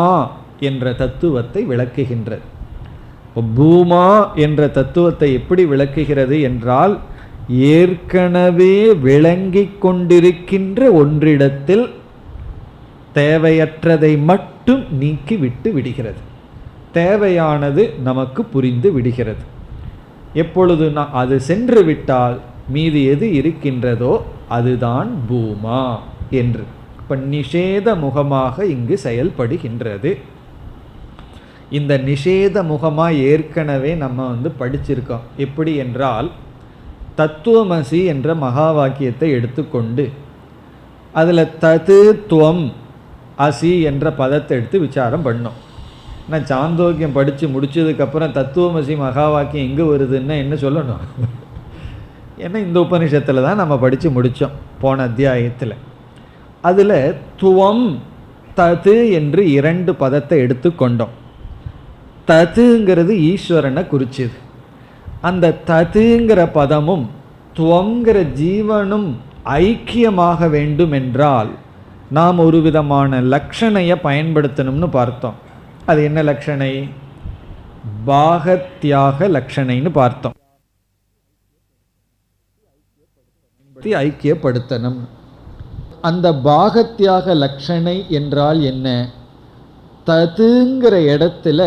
என்ற தத்துவத்தை விளக்குகின்றது. பூமா என்ற தத்துவத்தை எப்படி விளக்குகிறது என்றால், ஏற்கனவே விளங்கி கொண்டிருக்கின்ற ஒன்றிடத்தில் தேவையற்றதை மட்டும் நீக்கி விட்டு விடுகிறது, தேவையானது நமக்கு புரிந்து விடுகிறது. எப்பொழுது அது சென்று விட்டால் மீது எது இருக்கின்றதோ அதுதான் பூமா என்று. இப்போ நிஷேத முகமாக இங்கு செயல்படுகின்றது. இந்த நிஷேத முகமாக ஏற்கனவே நம்ம படிச்சிருக்கோம். எப்படி என்றால், தத்துவமசி என்ற மகா வாக்கியத்தை எடுத்துக்கொண்டு அதில் தது துவம் அசி என்ற பதத்தை எடுத்து விசாரம் பண்ணோம். நான் சாந்தோக்கியம் படித்து முடிச்சதுக்கப்புறம் தத்துவமசி மகா வாக்கியம் எங்கே வருதுன்னா என்ன சொல்லணும்? ஏன்னா இந்த உபனிஷத்தில் தான் நம்ம படித்து முடித்தோம் போன அத்தியாயத்தில். அதில் துவம் தது என்று 2 பதத்தை எடுத்து கொண்டோம். ததுங்கிறது ஈஸ்வரனை குறிச்சுது. அந்த ததுங்கிற பதமும் துவங்கிற ஜீவனும் ஐக்கியமாக வேண்டும் என்றால் நாம் ஒரு விதமான லக்ஷணையை பயன்படுத்தணும்னு பார்த்தோம். அது என்ன லக்ஷணை? பாகத்யாக லக்ஷணைன்னு பார்த்தோம். ஐக்கியப்படுத்தணும். அந்த பாகத்யாக லக்ஷணை என்றால் என்ன? ததுங்கிற இடத்துல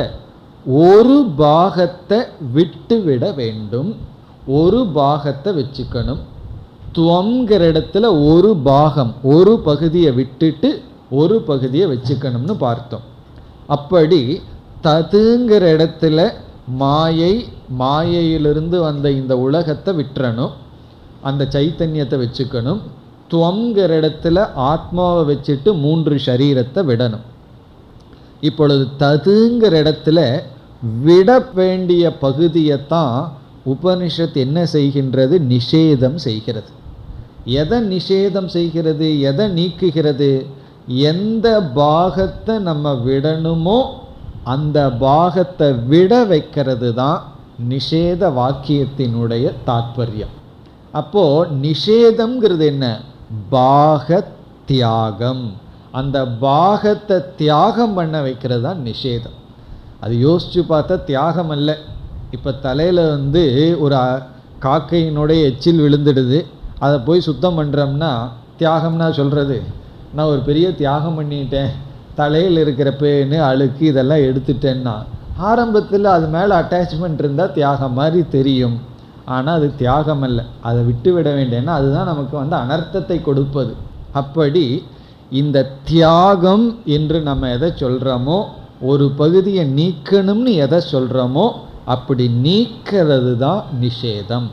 ஒரு பாகத்தை விட்டுவிட வேண்டும், ஒரு பாகத்தை வச்சுக்கணும். துவங்கிற இடத்துல ஒரு பாகம், ஒரு பகுதியை விட்டுட்டு ஒரு பகுதியை வச்சுக்கணும்னு பார்த்தோம். அப்படி ததுங்கிற இடத்துல மாயையிலிருந்து வந்த இந்த உலகத்தை விட்டுறணும், அந்த சைத்தன்யத்தை வச்சுக்கணும். துவங்கிற இடத்துல ஆத்மாவை வச்சுட்டு 3 சரீரத்தை விடணும். இப்பொழுது ததுங்கிற இடத்துல விட வேண்டிய பகுதியைத்தான் உபனிஷத் என்ன செய்கின்றது? நிஷேதம் செய்கிறது. எதை நிஷேதம் செய்கிறது? எதை நீக்குகிறது? எந்த பாகத்தை நம்ம விடணுமோ அந்த பாகத்தை விட வைக்கிறது தான் நிஷேத வாக்கியத்தினுடைய தாத்பரியம். அப்போ நிஷேதம்ங்கிறது என்ன? பாக தியாகம். அந்த பாகத்தை தியாகம் பண்ண வைக்கிறது தான் நிஷேதம். அது யோசிச்சு பார்த்தா தியாகம் அல்ல. இப்போ தலையில் ஒரு காக்கையினுடைய எச்சில் விழுந்துடுது, அதை போய் சுத்தம் பண்ணுறோம்னா தியாகம்னா சொல்கிறது, நான் ஒரு பெரிய தியாகம் பண்ணிட்டேன், தலையில் இருக்கிற பேனு அழுக்கு இதெல்லாம் எடுத்துட்டேன்னா ஆரம்பத்தில் அது மேலே அட்டாச்மெண்ட் இருந்தால் தியாகம் மாதிரி தெரியும். ஆனால் அது தியாகம் அல்ல, அதை விட்டு விட வேண்டியன்னா அதுதான் நமக்கு அனர்த்தத்தை கொடுப்பது. அப்படி இந்த தியாகம் என்று நம்ம எதை சொல்கிறோமோ, ஒரு பகுதியை நீக்கணும்னு எதை சொல்கிறோமோ அப்படி நீக்கிறது தான் நிஷேதம்.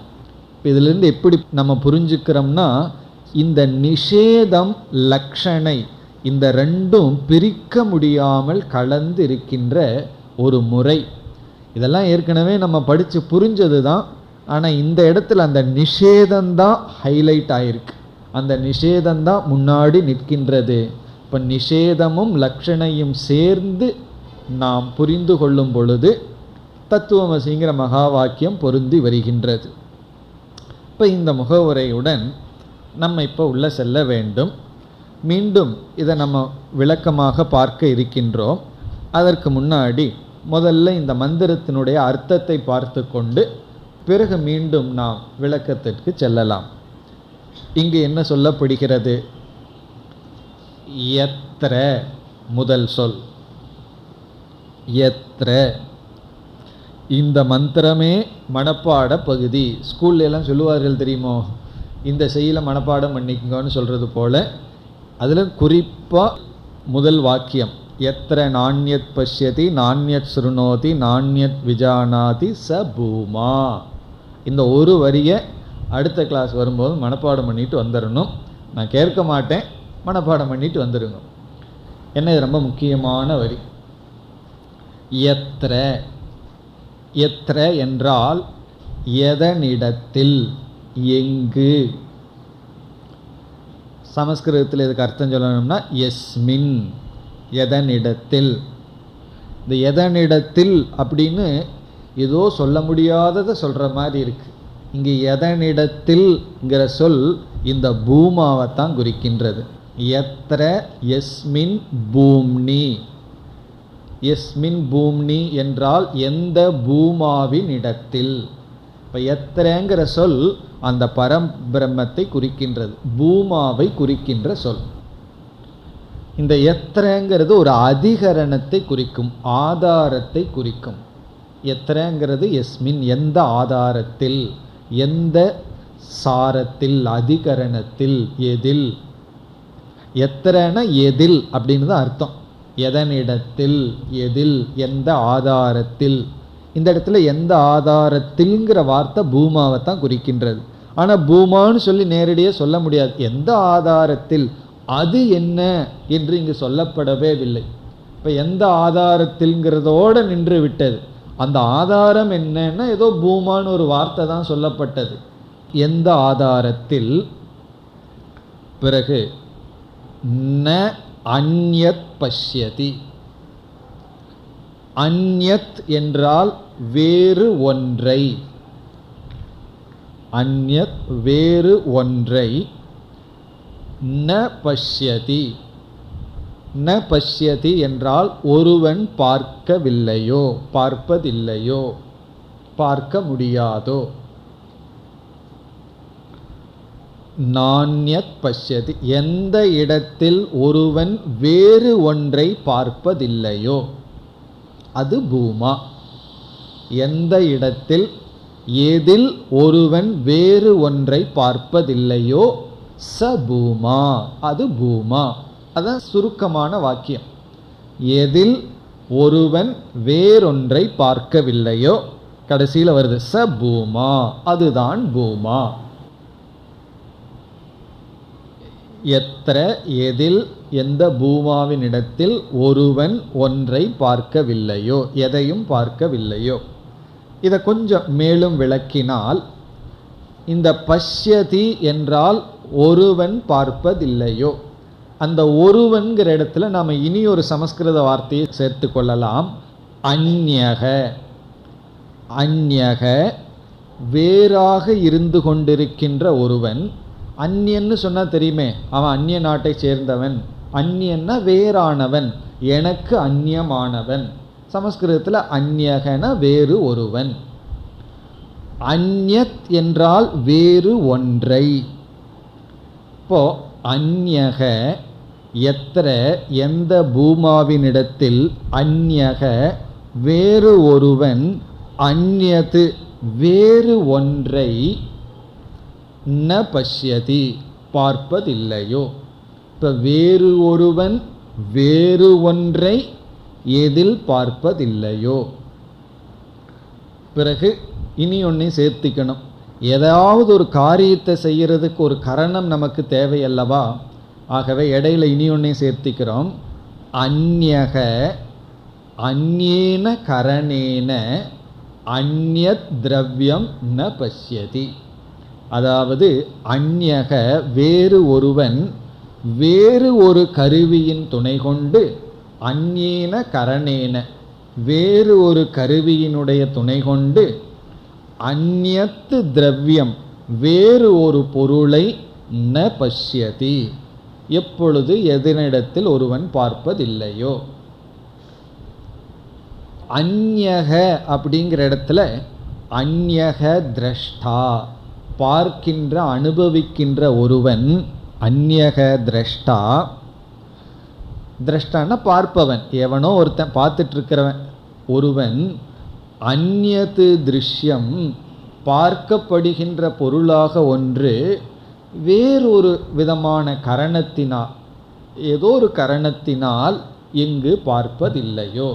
இதிலிருந்து எப்படி நம்ம புரிஞ்சுக்கிறோம்னா, இந்த நிஷேதம் லக்ஷணை இந்த ரெண்டும் பிரிக்க முடியாமல் கலந்து இருக்கின்ற ஒரு முறை. இதெல்லாம் ஏற்கனவே நம்ம படித்து புரிஞ்சது தான். ஆனால் இந்த இடத்துல அந்த நிஷேதம்தான் ஹைலைட் ஆயிருக்கு, அந்த நிஷேதம்தான் முன்னாடி நிற்கின்றது. இப்போ நிஷேதமும் லக்ஷணையும் சேர்ந்து நாம் புரிந்து கொள்ளும் பொழுது தத்துவமசிங்கிற மகா வாக்கியம் பொருந்தி வருகின்றது. இப்போ இந்த முகவுரையுடன் நம்ம இப்போ உள்ள செல்ல வேண்டும். மீண்டும் இதை நம்ம விளக்கமாக பார்க்க இருக்கின்றோம். அதற்கு முன்னாடி முதல்ல இந்த மந்திரத்தினுடைய அர்த்தத்தை பார்த்து கொண்டு பிறகு மீண்டும் நாம் விளக்கத்திற்கு செல்லலாம். இங்கு என்ன சொல்லப்படுகிறது? யத்ர முதல் சொல். யத்ர இந்த மந்திரமே மனப்பாட பகுதி. ஸ்கூல்ல எல்லாம் சொல்லுவார்கள் தெரியுமோ, இந்த செய்யல மனப்பாடம் பண்ணிக்கோன்னு சொல்கிறது போல. அதில் குறிப்பாக முதல் வாக்கியம் எத்திர நாண்யத் பஷ்யதி நாண்யத் ஸ்ருணோதி நாண்யத் விஜானாதி ச பூமா. இந்த ஒரு வரியை அடுத்த கிளாஸ் வரும்போது மனப்பாடம் பண்ணிட்டு வந்துடணும். நான் கேட்க மாட்டேன், மனப்பாடம் பண்ணிட்டு வந்துடுங்க. என்ன இது ரொம்ப முக்கியமான வரி. எத்திர, எத்திர என்றால் எதனிடத்தில், எங்கு. சமஸ்கிருதத்தில் இதுக்கு அர்த்தம் சொல்லணும்னா எஸ்மின், எதனிடத்தில். இந்த எதனிடத்தில் அப்படின்னு ஏதோ சொல்ல முடியாததை சொல்கிற மாதிரி இருக்கு. இங்கே எதனிடத்தில்ங்கிற சொல் இந்த பூமாவைத்தான் குறிக்கின்றது. எத்திர எஸ்மின் பூம்னி. எஸ்மின் பூம்னி என்றால் எந்த பூமாவின் இடத்தில். இப்போ எத்திரங்கிற சொல் அந்த பரம்பிரம்மத்தை குறிக்கின்றது, பூமாவை குறிக்கின்ற சொல். இந்த எத்திரங்கிறது ஒரு அதிகரணத்தை குறிக்கும், ஆதாரத்தை குறிக்கும். எத்திரங்கிறது எஸ்மின் எந்த ஆதாரத்தில், எந்த சாரத்தில், அதிகரணத்தில், எதில். எத்திரன எதில் அப்படின்னு தான் அர்த்தம். எதனிடத்தில், எதில், எந்த ஆதாரத்தில். இந்த இடத்துல எந்த ஆதாரத்தில்ங்கிற வார்த்தை பூமாவை தான் குறிக்கின்றது. ஆனால் பூமான்னு சொல்லி நேரடியாக சொல்ல முடியாது. எந்த ஆதாரத்தில், அது என்ன என்று இங்கு சொல்லப்படவே இல்லை. இப்போ எந்த ஆதாரத்தில்ங்கிறதோடு நின்று விட்டது. அந்த ஆதாரம் என்னன்னா ஏதோ பூமான்னு ஒரு வார்த்தை தான் சொல்லப்பட்டது. எந்த ஆதாரத்தில்? பிறகு ந அந்யத் பஷ்யதி. அந்யத் என்றால் வேறு ஒன்றை, அந்யத் வேறு ஒன்றை, ந பஷ்யதி. ந பஷ்யதி என்றால் ஒருவன் பார்க்கவில்லையோ, பார்ப்பதில்லையோ, பார்க்க முடியாதோ. நான்யத் பஷ்யதி, எந்த இடத்தில் ஒருவன் வேறு ஒன்றை பார்ப்பதில்லையோ அது பூமா. எந்த இடத்தில் எதில் ஒருவன் வேறு ஒன்றை பார்ப்பதில்லையோ ச பூமா, அது பூமா. அதான் சுருக்கமான வாக்கியம். எதில் ஒருவன் வேறொன்றை பார்க்கவில்லையோ, கடைசியில் வருது ச பூமா, அதுதான் பூமா. எத்திர எதில், எந்த பூமாவின் இடத்தில் ஒருவன் ஒன்றை பார்க்கவில்லையோ, எதையும் பார்க்கவில்லையோ. இதை கொஞ்சம் மேலும் விளக்கினால், இந்த பஷ்யதி என்றால் ஒருவன் பார்ப்பதில்லையோ, அந்த ஒருவன்கிற இடத்துல நாம் இனி ஒரு சமஸ்கிருத வார்த்தையை சேர்த்து கொள்ளலாம். அந்யக. அந்யக வேறாக இருந்து கொண்டிருக்கின்ற ஒருவன். அந்நியன்னு சொன்னால் தெரியுமே, அவன் அந்நிய நாட்டை சேர்ந்தவன். அந்நியன்னா வேறானவன், எனக்கு அந்நியமானவன். சமஸ்கிருதத்தில் அந்யகன வேறு ஒருவன். அந்யத் என்றால் வேறு ஒன்றை. இப்போ அந்யக எத்திர, எந்த பூமாவினிடத்தில், அந்யக வேறு ஒருவன், அந்யது வேறு ஒன்றை, ந பஷ்யதி பார்ப்பதில்லையோ. இப்போ வேறு ஒருவன் வேறு ஒன்றை எதில் பார்ப்பதில்லையோ. பிறகு இனி ஒன்றை சேர்த்திக்கணும். ஏதாவது ஒரு காரியத்தை செய்யறதுக்கு ஒரு கரணம் நமக்கு தேவையல்லவா? ஆகவே இடையில இனி ஒன்றை சேர்த்திக்கிறோம். அந்யக அந்யேன கரணேன அந்யத் திரவியம் ந பஷ்யதி. அதாவது அந்யக வேறு ஒருவன் வேறு ஒரு கருவியின் துணை கொண்டு, அந்யேன கரணேன வேறு ஒரு கருவியினுடைய துணை கொண்டு, அந்யத் திரவியம் வேறு ஒரு பொருளை ந பஷ்யதி எப்பொழுது எதனிடத்தில் ஒருவன் பார்ப்பதில்லையோ. அந்யக அப்படிங்கிற இடத்துல அந்யக திரஷ்டா, பார்க்கின்ற அனுபவிக்கின்ற ஒருவன். அந்யக திரஷ்டா. திரஷ்டான்னா பார்ப்பவன், எவனோ ஒருத்தன் பார்த்துட்டு இருக்கிறவன். ஒருவன் அந்யது திருஷ்யம், பார்க்கப்படுகின்ற பொருளாக ஒன்று வேறொரு விதமான கரணத்தினால், ஏதோ ஒரு கரணத்தினால் இங்கு பார்ப்பதில்லையோ.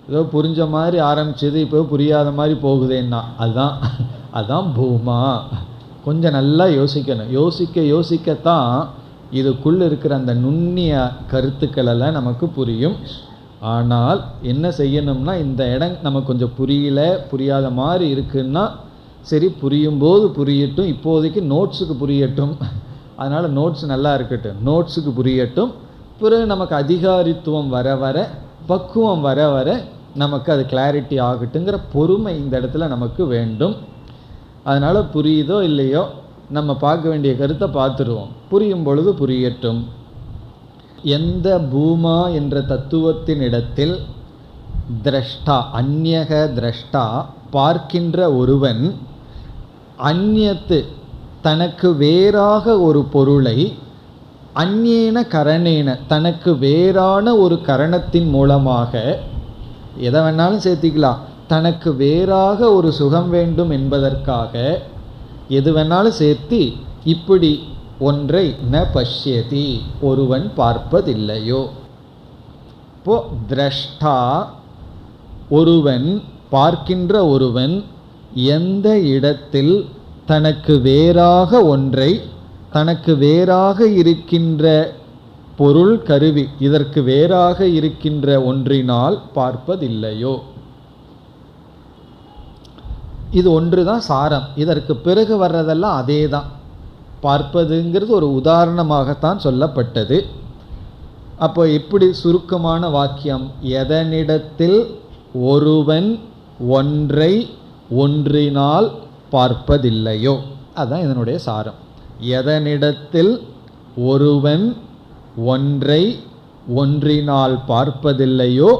ஏதோ புரிஞ்ச மாதிரி ஆரம்பிச்சது இப்போ புரியாத மாதிரி போகுதேன்னா அதுதான் பூமா. கொஞ்சம் நல்லா யோசிக்கணும். யோசிக்கத்தான் இதுக்குள்ளே இருக்கிற அந்த நுண்ணிய கருத்துக்கள் எல்லாம் நமக்கு புரியும். ஆனால் என்ன செய்யணும்னா, இந்த இடம் நமக்கு கொஞ்சம் புரியாத மாதிரி இருக்குன்னா, சரி புரியும் போது புரியட்டும், இப்போதைக்கு நோட்ஸுக்கு புரியட்டும், அதனால் நோட்ஸ் நல்லா இருக்கட்டும், நோட்ஸுக்கு புரியட்டும். பிறகு நமக்கு அதிகாரித்துவம் வர வர, பக்குவம் வர வர நமக்கு அது கிளாரிட்டி ஆகட்டுங்கிற பொறுமை இந்த இடத்துல நமக்கு வேண்டும். அதனால் புரியுதோ இல்லையோ நம்ம பார்க்க வேண்டிய கருத்தை பார்த்துருவோம். புரியும் பொழுது புரியட்டும். எந்த பூமா என்ற தத்துவத்தின் இடத்தில் திரஷ்டா, அந்யக திரஷ்டா பார்க்கின்ற ஒருவன், அந்யத்து தனக்கு வேறாக ஒரு பொருளை, அந்யேன கரணேன தனக்கு வேறான ஒரு கரணத்தின் மூலமாக, எதை வேணாலும் சேர்த்திக்கலாம், தனக்கு வேறாக ஒரு சுகம் வேண்டும் என்பதற்காக எது வேணாலும் சேர்த்தி இப்படி ஒன்றை ந பஷ்யதி ஒருவன் பார்ப்பதில்லையோ. இப்போ திரஷ்டா ஒருவன், பார்க்கின்ற ஒருவன் எந்த இடத்தில் தனக்கு வேறாக ஒன்றை தனக்கு வேறாக இருக்கின்ற பொருள் கருவி இதற்கு வேறாக இருக்கின்ற ஒன்றினால் பார்ப்பதில்லையோ. இது ஒன்றுதான் சாரம். இதற்கு பிறகு வர்றதெல்லாம் அதே தான். பார்ப்பதுங்கிறது ஒரு உதாரணமாகத்தான் சொல்லப்பட்டது. அப்போ எப்படி சுருக்கமான வாக்கியம்? எதனிடத்தில் ஒருவன் ஒன்றை ஒன்றினால் பார்ப்பதில்லையோ, அதுதான் இதனுடைய சாரம். எதனிடத்தில் ஒருவன் ஒன்றை ஒன்றினால் பார்ப்பதில்லையோ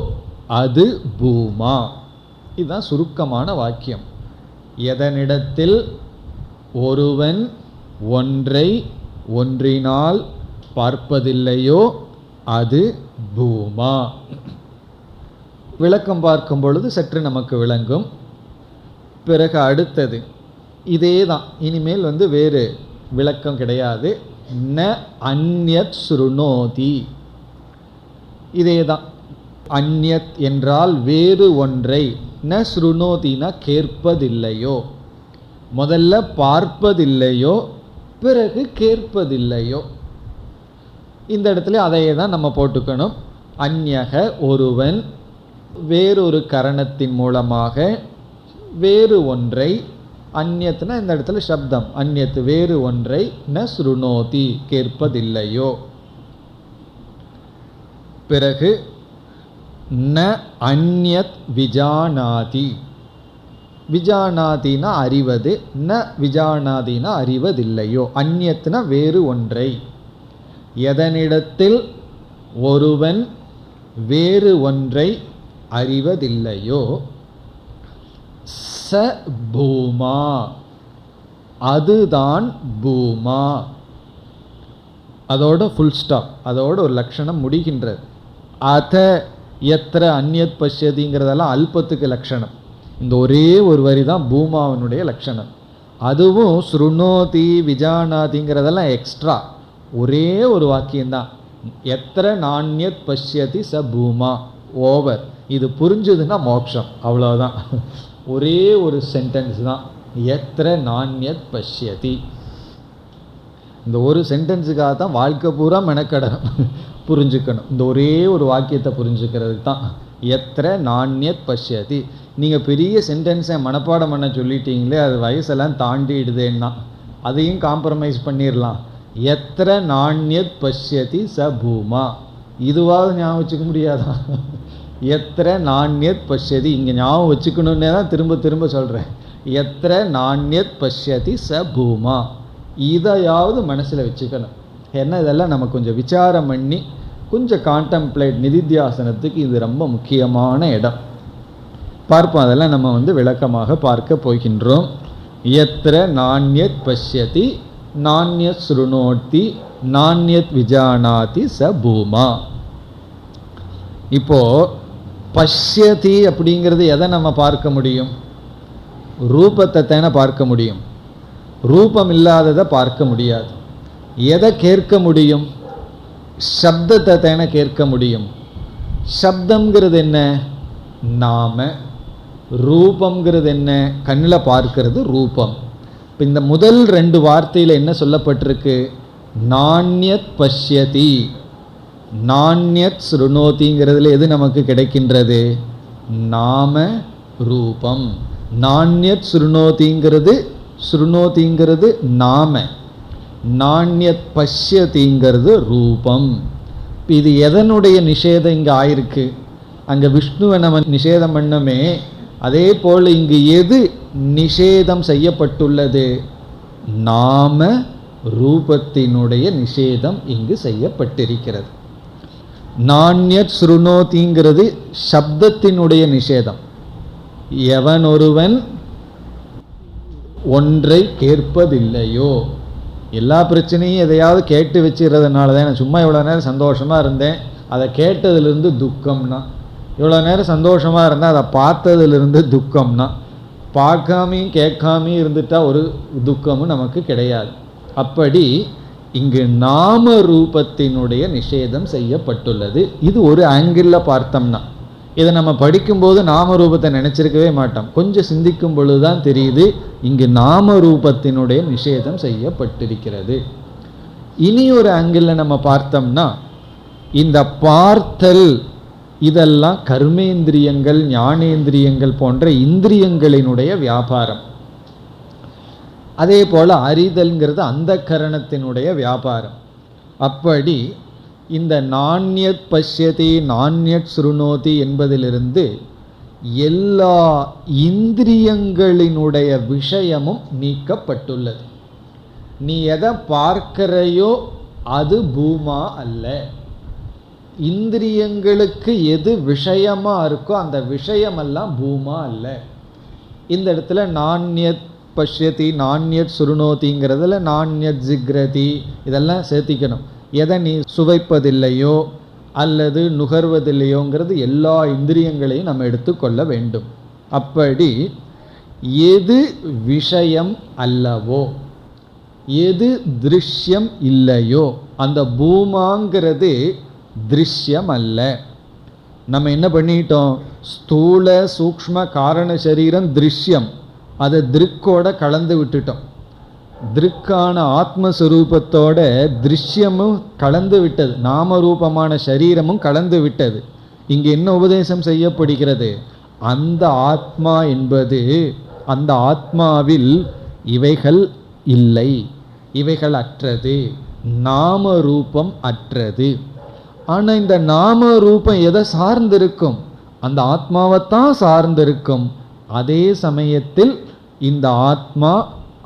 அது பூமா. இதுதான் சுருக்கமான வாக்கியம். எதனிடத்தில் ஒருவன் ஒன்றை ஒன்றினால் பார்ப்பதில்லையோ அது பூமா. விளக்கம் பார்க்கும் பொழுது சற்று நமக்கு விளங்கும். பிறகு அடுத்தது இதே தான். இனிமேல் வேறு விளக்கம் கிடையாது. ந அந்யத் ஸ்ருணோதி. இதே தான். அந்யத் என்றால் வேறு ஒன்றை, ந ஸ்ருணோதினா கேட்பதில்லையோ. முதல்ல பார்ப்பதில்லையோ, பிறகு கேட்பதில்லையோ. இந்த இடத்துல அதையே தான் நம்ம போட்டுக்கணும். அந்யக ஒருவன் வேறொரு கரணத்தின் மூலமாக வேறு ஒன்றை, அந்யத்னா இந்த இடத்துல சப்தம், அந்யத் வேறு ஒன்றை, ந ஸ்ருணோதி கேட்பதில்லையோ. பிறகு ந அந்யத் விஜானாதி. விஜானாதினா அறிவது, ந விஜானாதினா அறிவதில்லையோ. அந்யத்னா வேறு ஒன்றை. எதனிடத்தில் ஒருவன் வேறு ஒன்றை அறிவதில்லையோ ச பூமா, அதுதான் பூமா. அதோட ஃபுல் ஸ்டாப், அதோட ஒரு லட்சணம் முடிகின்றது. அத எத்திர அந்யத் பஷ்யதிங்கிறதெல்லாம் அல்பத்துக்கு லட்சணம். இந்த ஒரே ஒரு வரி தான் பூமாவினுடைய லட்சணம். அதுவும் ஸ்ருணோதி விஜானாதிங்கிறதெல்லாம் எக்ஸ்ட்ரா. ஒரே ஒரு வாக்கியம்தான். எத்திர நாண்யத் பஷ்யதி ச பூமா, ஓவர். இது புரிஞ்சுதுன்னா மோட்சம், அவ்வளோதான். ஒரே ஒரு சென்டென்ஸ் தான். எத்திர நாண்யத் பஷ்யதி. இந்த ஒரு சென்டென்ஸுக்காக தான் வாழ்க்கை பூரா மெனக்கடணும், புரிஞ்சுக்கணும். இந்த ஒரே ஒரு வாக்கியத்தை புரிஞ்சுக்கிறதுக்கு தான் எத்திர நாண்யத் பஷ்யதி. நீங்கள் பெரிய சென்டென்ஸை மனப்பாடம் பண்ண சொல்லிட்டீங்களே, அது வயசெல்லாம் தாண்டிடுதேன்னா அதையும் காம்ப்ரமைஸ் பண்ணிடலாம். எத்திர நாண்யத் பஷ்யதி ச பூமா, இதுவாவது ஞாபகம் வச்சுக்க முடியாதா? எத்திர நாண்யத் பஷ்யதி, இங்கே ஞாபகம் வச்சுக்கணுன்னே தான் திரும்ப திரும்ப சொல்கிறேன். எத்திர நாண்யத் பஷ்யதி ச பூமா, இதையாவது மனசில் வச்சுக்கணும். ஏன்னா இதெல்லாம் நம்ம கொஞ்சம் விசாரம் பண்ணி கொஞ்சம் கான்டம்ப்ளேட், நிதித்தியாசனத்துக்கு இது ரொம்ப முக்கியமான இடம். பார்ப்போம், அதெல்லாம் நம்ம விளக்கமாக பார்க்க போகின்றோம். எத்திர நாண்யத் பஷ்யதி நாண்யத் ஸ்ருணோதி நாண்யத் விஜானாதி ச பூமா. இப்போ பஷ்யதி அப்படிங்கிறது எதை நம்ம பார்க்க முடியும்? ரூபத்தை தானே பார்க்க முடியும். ரூபம் இல்லாததை பார்க்க முடியாது. எதை கேட்க முடியும்? சப்தத்தை தானே கேட்க முடியும். சப்தம்ங்கிறது என்ன? நாம. ரூபம்ங்கிறது என்ன? கண்ணில் பார்க்கிறது ரூபம். இப்போ இந்த முதல் ரெண்டு வார்த்தையில் என்ன சொல்லப்பட்டிருக்கு? நாண்யத் பஷ்யதி, நாண்யத் ஸ்ருணோதிங்கிறதுல எது நமக்கு கிடைக்கின்றது? நாம ரூபம். நாண்யத் ஸ்ருணோதிங்கிறது, ஸ்ருணோதிங்கிறது நாம, நாண்யத் பஷ்யதிங்கிறது ரூபம். இது எதனுடைய நிஷேதம் இங்கே ஆயிருக்கு? அங்கே விஷ்ணுவை நம்ம நிஷேதம் பண்ணமே, அதே போல் இங்கு எது நிஷேதம் செய்யப்பட்டுள்ளது? நாம ரூபத்தினுடைய நிஷேதம் இங்கு செய்யப்பட்டிருக்கிறது. நாண்யத் ஸ்ருணோதிங்கிறது சப்தத்தினுடைய நிஷேதம். எவன் ஒருவன் ஒன்றை கேட்பதில்லையோ, எல்லா பிரச்சனையும் எதையாவது கேட்டு வச்சுக்கிறதுனால தான். நான் சும்மா இவ்வளோ நேரம் சந்தோஷமாக இருந்தேன், அதை கேட்டதுலேருந்து துக்கம்னா. இவ்வளோ நேரம் சந்தோஷமாக இருந்தால் அதை பார்த்ததுலேருந்து துக்கம்னா. பார்க்காமையும் கேட்காமையும் இருந்துட்டால் ஒரு துக்கமும் நமக்கு கிடையாது. அப்படி இங்கு நாம ரூபத்தினுடைய நிஷேதம் செய்யப்பட்டுள்ளது. இது ஒரு ஆங்கிளில் பார்த்தோம்னா, இதை நம்ம படிக்கும்போது நாம ரூபத்தை நினச்சிருக்கவே மாட்டோம். கொஞ்சம் சிந்திக்கும் பொழுது தான் தெரியுது இங்கு நாம ரூபத்தினுடைய நிஷேதம் செய்யப்பட்டிருக்கிறது. இனி ஒரு ஆங்கிள் நம்ம பார்த்தோம்னா, இந்த பார்த்தல் இதெல்லாம் கர்மேந்திரியங்கள், ஞானேந்திரியங்கள் போன்ற இந்திரியங்களினுடைய வியாபாரம். அதே போல அறிதல்ங்கிறது அந்த கரணத்தினுடைய வியாபாரம். அப்படி இந்த நாண்யத் பஷ்யதி நாண்யத் ஸ்ருணோதி என்பதிலிருந்து எல்லா இந்திரியங்களினுடைய விஷயமும் நீக்கப்பட்டுள்ளது. நீ எதை பார்க்கிறையோ அது பூமா அல்ல. இந்திரியங்களுக்கு எது விஷயமா இருக்கோ அந்த விஷயமெல்லாம் பூமா அல்ல. இந்த இடத்துல நாண்யத் பஷ்யதி நாண்யத் சுருணோதிங்கிறதுல நாண்யத் ஜிக்ரதி இதெல்லாம் சேர்த்திக்கணும். எதை நீ சுவைப்பதில்லையோ அல்லது நுகர்வதில்லையோங்கிறது எல்லா இந்திரியங்களையும் நம்ம எடுத்துக்கொள்ள வேண்டும். அப்படி எது விஷயம் அல்லவோ, எது திருஷ்யம் இல்லையோ, அந்த பூமாங்கிறது திருஷ்யம் அல்ல. நம்ம என்ன பண்ணிட்டோம், ஸ்தூல சூக்ஷ்ம காரண சரீரம் திருஷ்யம், அதை திருக்கோட கலந்து விட்டுட்டோம். திருக்கான ஆத்மஸ்வரூபத்தோட திருஷ்யமும் கலந்து விட்டது, நாமரூபமான சரீரமும் கலந்து விட்டது. இங்கு என்ன உபதேசம் செய்யப்படுகிறது, அந்த ஆத்மா என்பது, அந்த ஆத்மாவில் இவைகள் இல்லை, இவைகள் அற்றது, நாம ரூபம் அற்றது. ஆனால் இந்த நாம ரூபம் எதை சார்ந்திருக்கும், அந்த ஆத்மாவைத்தான் சார்ந்திருக்கும். அதே சமயத்தில் இந்த ஆத்மா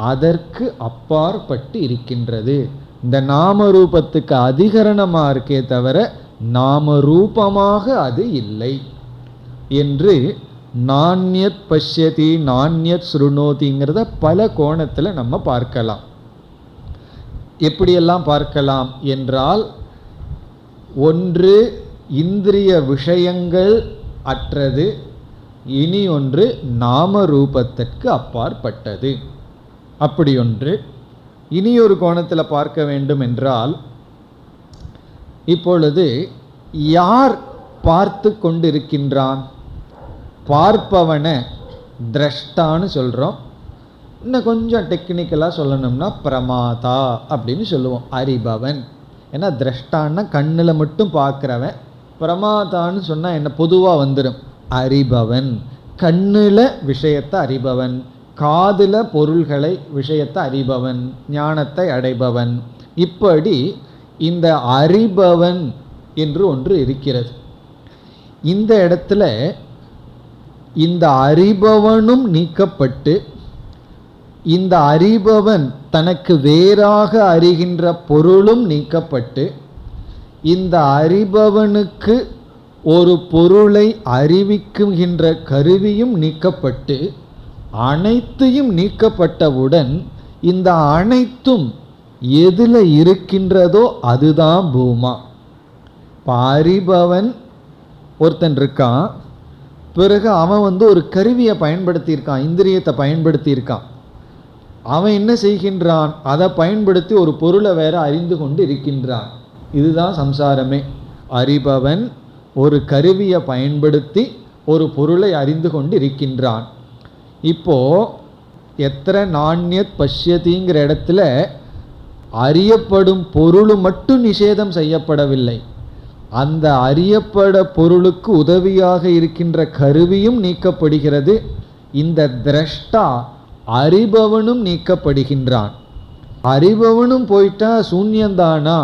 அதற்கு அப்பாற்பட்டு இருக்கின்றது. இந்த நாம ரூபத்துக்கு அதிகரணமாக இருக்கே தவிர நாம ரூபமாக அது இல்லை என்று நாண்யத் பஷ்யதி நாண்யத் ஸ்ருணோதிங்கிறத பல கோணத்தில் நம்ம பார்க்கலாம். எப்படியெல்லாம் பார்க்கலாம் என்றால், ஒன்று இந்திரிய விஷயங்கள் அற்றது, இனி ஒன்று நாம ரூபத்திற்கு அப்பாற்பட்டது. அப்படி ஒன்று. இனி ஒரு கோணத்தில் பார்க்க வேண்டும் என்றால், இப்பொழுது யார் பார்த்து கொண்டிருக்கின்றான்? பார்ப்பவனை திரஷ்டான்னு சொல்கிறோம். இன்னும் கொஞ்சம் டெக்னிக்கலாக சொல்லணும்னா பிரமாதா அப்படின்னு சொல்லுவோம், அறிபவன். ஏன்னா திரஷ்டான்னா கண்ணில் மட்டும் பார்க்குறவன், பிரமாதான்னு சொன்னால் என்ன பொதுவாக வந்துடும், அறிபவன். கண்ணில் விஷயத்தை அறிபவன், காதில் பொருள்களை விஷயத்தை அறிபவன், ஞானத்தை அடைபவன். இப்படி இந்த அறிபவன் என்று ஒன்று இருக்கிறது. இந்த இடத்துல இந்த அறிபவனும் நீக்கப்பட்டு, இந்த அறிபவன் தனக்கு வேறாக அறிகின்ற பொருளும் நீக்கப்பட்டு, இந்த அறிபவனுக்கு ஒரு பொருளை அறிவிக்குகின்ற கருவியும் நீக்கப்பட்டு, அனைத்தையும் நீக்கப்பட்டவுடன் இந்த அனைத்தும் எதில் இருக்கின்றதோ அதுதான் பூமா. அறிபவன் ஒருத்தன் இருக்கான், பிறகு அவன் ஒரு கருவியை பயன்படுத்தியிருக்கான், இந்திரியத்தை பயன்படுத்தியிருக்கான். அவன் என்ன செய்கின்றான், அதை பயன்படுத்தி ஒரு பொருளை வேற அறிந்து கொண்டு இருக்கின்றான். இதுதான் சம்சாரமே. அறிபவன் ஒரு கருவியை பயன்படுத்தி ஒரு பொருளை அறிந்து கொண்டு இருக்கின்றான். இப்போ எத்தனை நாண்யத் பஷ்யதிங்கிற இடத்துல அறியப்படும் பொருள் மட்டும் நிஷேதம் செய்யப்படவில்லை, அந்த அறியப்பட பொருளுக்கு உதவியாக இருக்கின்ற கருவியும் நீக்கப்படுகிறது. இந்த திரஷ்டா அறிபவனும் நீக்கப்படுகின்றான். அறிபவனும் போயிட்டா சூன்யந்தானா?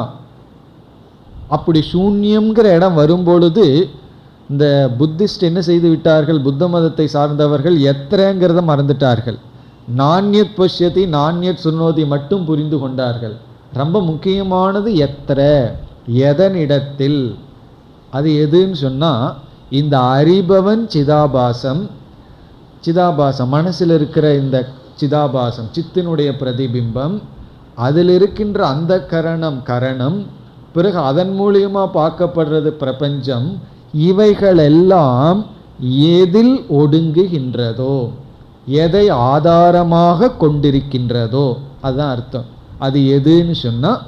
அப்படி சூன்யம்ங்கிற இடம் வரும்பொழுது இந்த புத்திஸ்ட் என்ன செய்து விட்டார்கள், புத்த மதத்தை சார்ந்தவர்கள் எத்திரங்கிறத மறந்துட்டார்கள். நாண்யத் பஷ்யதி நாண்யத் சுனோதி மட்டும் புரிந்து கொண்டார்கள். ரொம்ப முக்கியமானது எத்திர, எதனிடத்தில். அது எதுன்னு சொன்னால், இந்த அறிபவன் சிதாபாசம். சிதாபாசம் மனசில் இருக்கிற இந்த சிதாபாசம், சித்தினுடைய பிரதிபிம்பம், அதில் இருக்கின்ற அந்த கரணம், பிறகு அதன் மூலியமாக பார்க்கப்படுறது பிரபஞ்சம். இவைகளெல்லாம் எதில் ஒடுங்குகின்றதோ, எதை ஆதாரமாக கொண்டிருக்கின்றதோ அதுதான் அர்த்தம். அது எதுன்னு சொன்னால்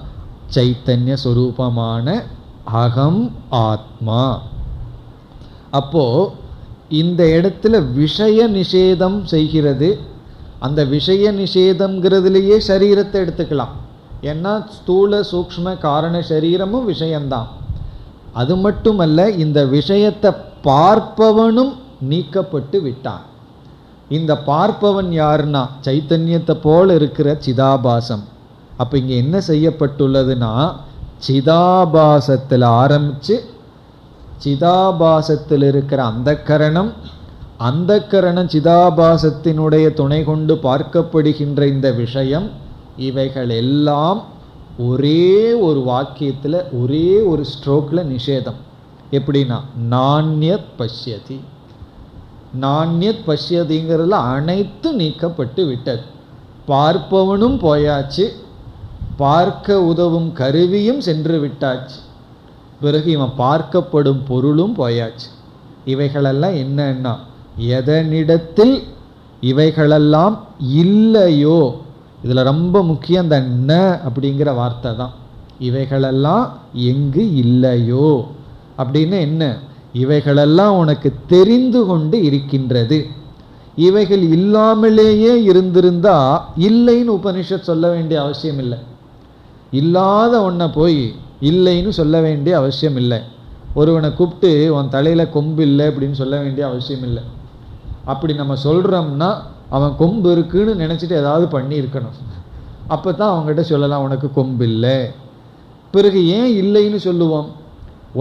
சைத்தன்ய சொரூபமான அகம் ஆத்மா. அப்போ இந்த இடத்துல விஷய நிஷேதம் செய்கிறது. அந்த விஷய நிஷேதம்ங்கிறதுலையே சரீரத்தை எடுத்துக்கலாம். ஏன்னா ஸ்தூல சூக்ஷ்ம காரண சரீரமும் விஷயம்தான். அது மட்டுமல்ல, இந்த விஷயத்தை பார்ப்பவனும் நீக்கப்பட்டு விட்டான். இந்த பார்ப்பவன் யாருன்னா சைத்தன்யத்தை போல இருக்கிற சிதாபாசம். அப்போ இங்கே என்ன செய்யப்பட்டுள்ளதுன்னா, சிதாபாசத்தில் ஆரம்பித்து சிதாபாசத்தில் இருக்கிற அந்தக்கரணம், அந்தக்கரணம் சிதாபாசத்தினுடைய துணை கொண்டு பார்க்கப்படுகின்ற இந்த விஷயம், இவைகள் எல்லாம் ஒரே ஒரு வாக்கியத்தில் ஒரே ஒரு ஸ்ட்ரோக்கில் நிஷேதம். எப்படின்னா, நாண்யத் பஷ்யதி. நாண்யத் பஷ்யதிங்கிறதுல அனைத்து நீக்கப்பட்டு விட்டது. பார்ப்பவனும் போயாச்சு, பார்க்க உதவும் கருவியும் சென்று விட்டாச்சு, பிறகு இவன் பார்க்கப்படும் பொருளும் போயாச்சு. இவைகளெல்லாம் என்னன்னா, எதனிடத்தில் இவைகளெல்லாம் இல்லையோ, இதில் ரொம்ப முக்கியம் அந்த ந அப்படிங்கிற வார்த்தை தான். இவைகளெல்லாம் எங்கு இல்லையோ அப்படின்னு என்ன, இவைகளெல்லாம் உனக்கு தெரிந்து கொண்டு இருக்கின்றது. இவைகள் இல்லாமலேயே இருந்திருந்தா இல்லைன்னு உபனிஷத் சொல்ல வேண்டிய அவசியம் இல்லை. இல்லாத ஒன்றை போய் இல்லைன்னு சொல்ல வேண்டிய அவசியம் இல்லை. ஒருவனை கூப்பிட்டு உன் தலையில் கொம்பு இல்லை அப்படின்னு சொல்ல வேண்டிய அவசியம் இல்லை. அப்படி நம்ம சொல்கிறோம்னா அவன் கொம்பு இருக்குன்னு நினச்சிட்டு ஏதாவது பண்ணியிருக்கணும். அப்போ தான் அவங்ககிட்ட சொல்லலாம் உனக்கு கொம்பு இல்லை. பிறகு ஏன் இல்லைன்னு சொல்லுவோம்?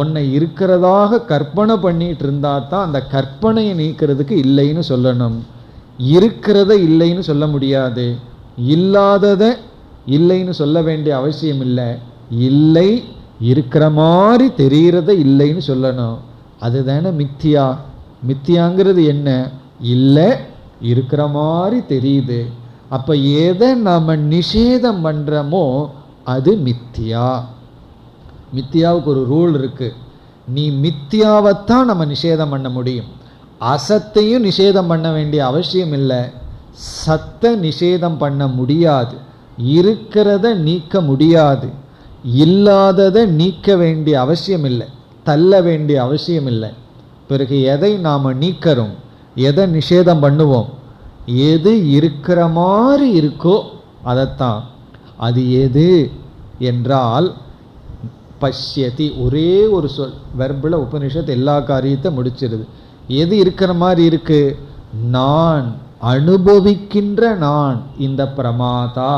உன்னை இருக்கிறதாக கற்பனை பண்ணிட்டு இருந்தா தான் அந்த கற்பனையை நீக்கிறதுக்கு இல்லைன்னு சொல்லணும். இருக்கிறத இல்லைன்னு சொல்ல முடியாது, இல்லாததை இல்லைன்னு சொல்ல வேண்டிய அவசியம் இல்லை. இல்லை இருக்கிற மாதிரி தெரிகிறத இல்லைன்னு சொல்லணும். அதுதானே மித்தியா. மித்தியாங்கிறது என்ன? இல்லை இருக்கிற மாதிரி தெரியுது. அப்போ எதை நாம் நிஷேதம் பண்ணுறோமோ அது மித்தியா. மித்தியாவுக்கு ஒரு ரூல் இருக்குது. நீ மித்தியாவைத்தான் நம்ம நிஷேதம் பண்ண முடியும். அசத்தையும் நிஷேதம் பண்ண வேண்டிய அவசியம் இல்லை. சத்தை நிஷேதம் பண்ண முடியாது. இருக்கிறத நீக்க முடியாது. இல்லாததை நீக்க வேண்டிய அவசியம் இல்லை, தள்ள வேண்டிய அவசியம் இல்லை. பிறகு எதை நாம் நீக்கிறோம், எதை நிஷேதம் பண்ணுவோம்? எது இருக்கிற மாதிரி இருக்கோ அதைத்தான். அது எது என்றால் பஷ்யதி. ஒரே ஒரு சொல் வெர்பில் உபனிஷத் எல்லா காரியத்தை முடிச்சிருது. எது இருக்கிற மாதிரி இருக்கு? நான் அனுபவிக்கின்ற நான், இந்த பிரமாதா,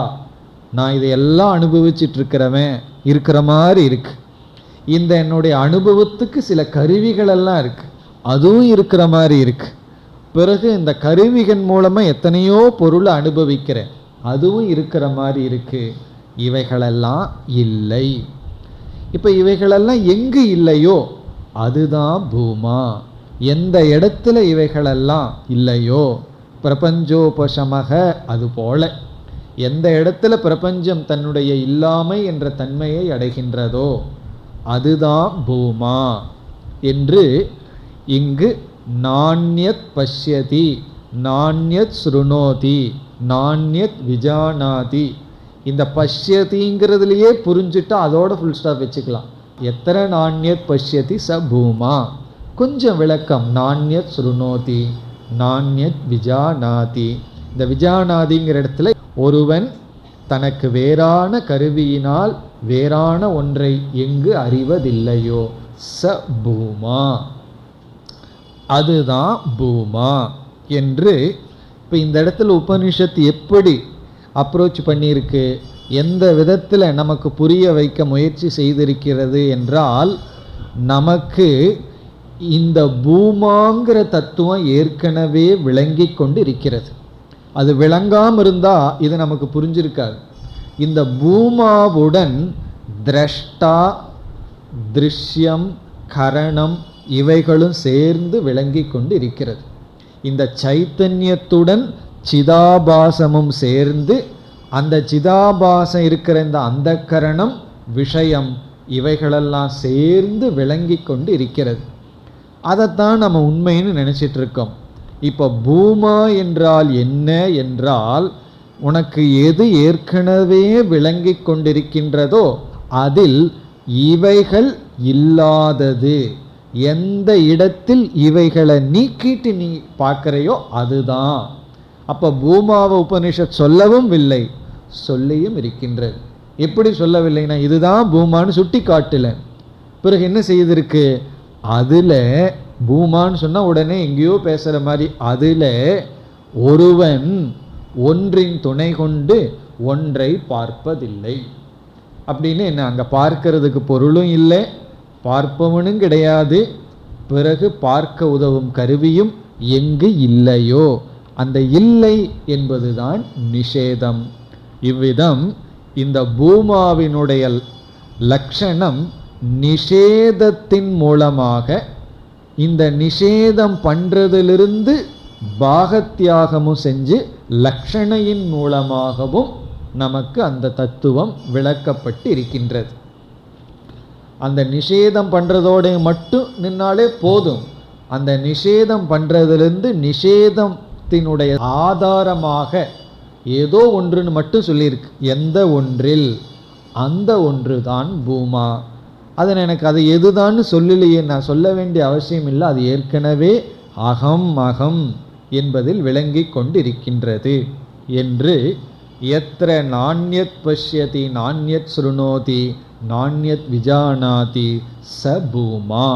நான் இதையெல்லாம் அனுபவிச்சுட்டு இருக்கிறவன் இருக்கிற மாதிரி இருக்கு. இந்த என்னுடைய அனுபவத்துக்கு சில கருவிகள் எல்லாம் இருக்கு, அதுவும் இருக்கிற மாதிரி இருக்கு. பிறகு இந்த கருவிகள் மூலமாக எத்தனையோ பொருளை அனுபவிக்கிறேன், அதுவும் இருக்கிற மாதிரி இருக்கு. இவைகளெல்லாம் இல்லை. இப்போ இவைகளெல்லாம் எங்கு இல்லையோ அதுதான் பூமா. எந்த இடத்துல இவைகளெல்லாம் இல்லையோ, பிரபஞ்சோபசமக, அதுபோல எந்த இடத்துல பிரபஞ்சம் தன்னுடைய இல்லாமை என்ற தன்மையை அடைகின்றதோ அதுதான் பூமா என்று இங்கு நாண்யத் பஷ்யதி, நாண்யத் ஸ்ருணோதி, நாண்யத் விஜானாதி. இந்த பஷ்யதிங்கிறதுலையே புரிஞ்சுட்டா அதோட ஃபுல் ஸ்டாப் வச்சுக்கலாம். எத்தனை நாண்யத் பஷ்யதி ச பூமா. கொஞ்சம் விளக்கம். நாண்யத் ஸ்ருணோதி, நாண்யத் விஜானாதி. இந்த விஜானாதிங்கிற இடத்துல ஒருவன் தனக்கு வேறான கருவியினால் வேறான ஒன்றை எங்கு அறிவதில்லையோ ச பூமா, அதுதான் பூமா என்று. இப்போ இந்த இடத்துல உபனிஷத்து எப்படி அப்ரோச் பண்ணியிருக்கு, எந்த விதத்தில் நமக்கு புரிய வைக்க முயற்சி செய்திருக்கிறது என்றால், நமக்கு இந்த பூமாங்கிற தத்துவம் ஏற்கனவே விளங்கி கொண்டு இருக்கிறது. அது விளங்காமல் இருந்தால் இது நமக்கு புரிஞ்சிருக்காது. இந்த பூமாவுடன் திரஷ்டா, திருஷ்யம், கரணம் இவைகளும் சேர்ந்து விளங்கி கொண்டு இருக்கிறது. இந்த சைத்தன்யத்துடன் சிதாபாசமும் சேர்ந்து, அந்த சிதாபாசம் இருக்கிற இந்த அந்தக்கரணம், விஷயம், இவைகளெல்லாம் சேர்ந்து விளங்கி கொண்டு இருக்கிறது. அதைத்தான் நம்ம உண்மைன்னு நினச்சிட்டு இருக்கோம். இப்போ பூமா என்றால் என்ன என்றால், உனக்கு எது ஏற்கனவே விளங்கி கொண்டிருக்கின்றதோ அதில் இவைகள் இல்லாதது. எந்த இடத்தில் இவைகளை நீக்கிட்டு நீ பார்க்குறையோ அதுதான். அப்போ பூமாவை உபனிஷத் சொல்லவும் இல்லை, சொல்லியும் இருக்கின்றது. எப்படி சொல்லவில்லைன்னா இதுதான் பூமான்னு சுட்டி காட்டல. பிறகு என்ன செய்திருக்கு, அதில் பூமான்னு சொன்னால் உடனே எங்கேயோ பேசுகிற மாதிரி, அதில் ஒருவன் ஒன்றின் துணை கொண்டு ஒன்றை பார்ப்பதில்லை அப்படின்னு என்ன, அங்கே பார்க்கறதுக்கு பொருளும் இல்லை, பார்ப்பவனும் கிடையாது, பிறகு பார்க்க உதவும் கருவியும் எங்கு இல்லையோ அந்த இல்லை என்பதுதான் நிஷேதம். இவ்விதம் இந்த பூமாவினுடைய லட்சணம் நிஷேதத்தின் மூலமாக, இந்த நிஷேதம் பண்றதிலிருந்து பாகத்தியாகமும் செஞ்சு லட்சணையின் மூலமாகவும் நமக்கு அந்த தத்துவம் விளக்கப்பட்டு இருக்கின்றது. அந்த நிஷேதம் பண்றதோட மட்டும் நின்னாலே போதும். அந்த நிஷேதம் பண்றதிலிருந்து நிஷேதத்தினுடைய ஆதாரமாக ஏதோ ஒன்றுன்னு மட்டும் சொல்லியிருக்கு. எந்த ஒன்றில், அந்த ஒன்று தான் பூமா. அதன் எனக்கு அது எதுதான்னு சொல்லலையே, நான் சொல்ல வேண்டிய அவசியம் இல்லை, அது ஏற்கனவே அகம் அகம் என்பதில் விளங்கி கொண்டிருக்கின்றது என்று எத்திர நாண்யத் பஷ்யதி நாண்யத் ஸ்ருணோதி நாண்யத் விஜானாதி ச பூமா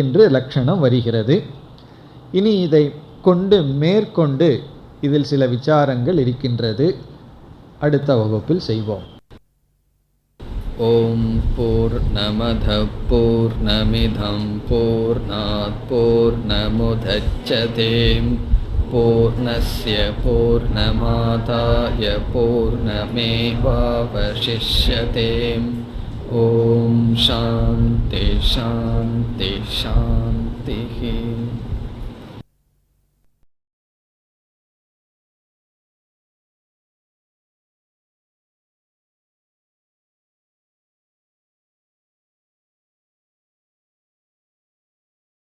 என்று லட்சணம் வருகிறது. இனி இதை கொண்டு மேற்கொண்டு இதில் சில விசாரங்கள் இருக்கின்றது, அடுத்த வகுப்பில் செய்வோம். ஓம் பூர்ணமத பூர்ணமிதம் பூர்ணாத் பூர்ணமுதச்யதே பூர்ணஸ்ய பூர்ணமாதாய பூர்ணமேவாவசிஷ்யதே. ஓம் சாந்தி சாந்தி சாந்தி.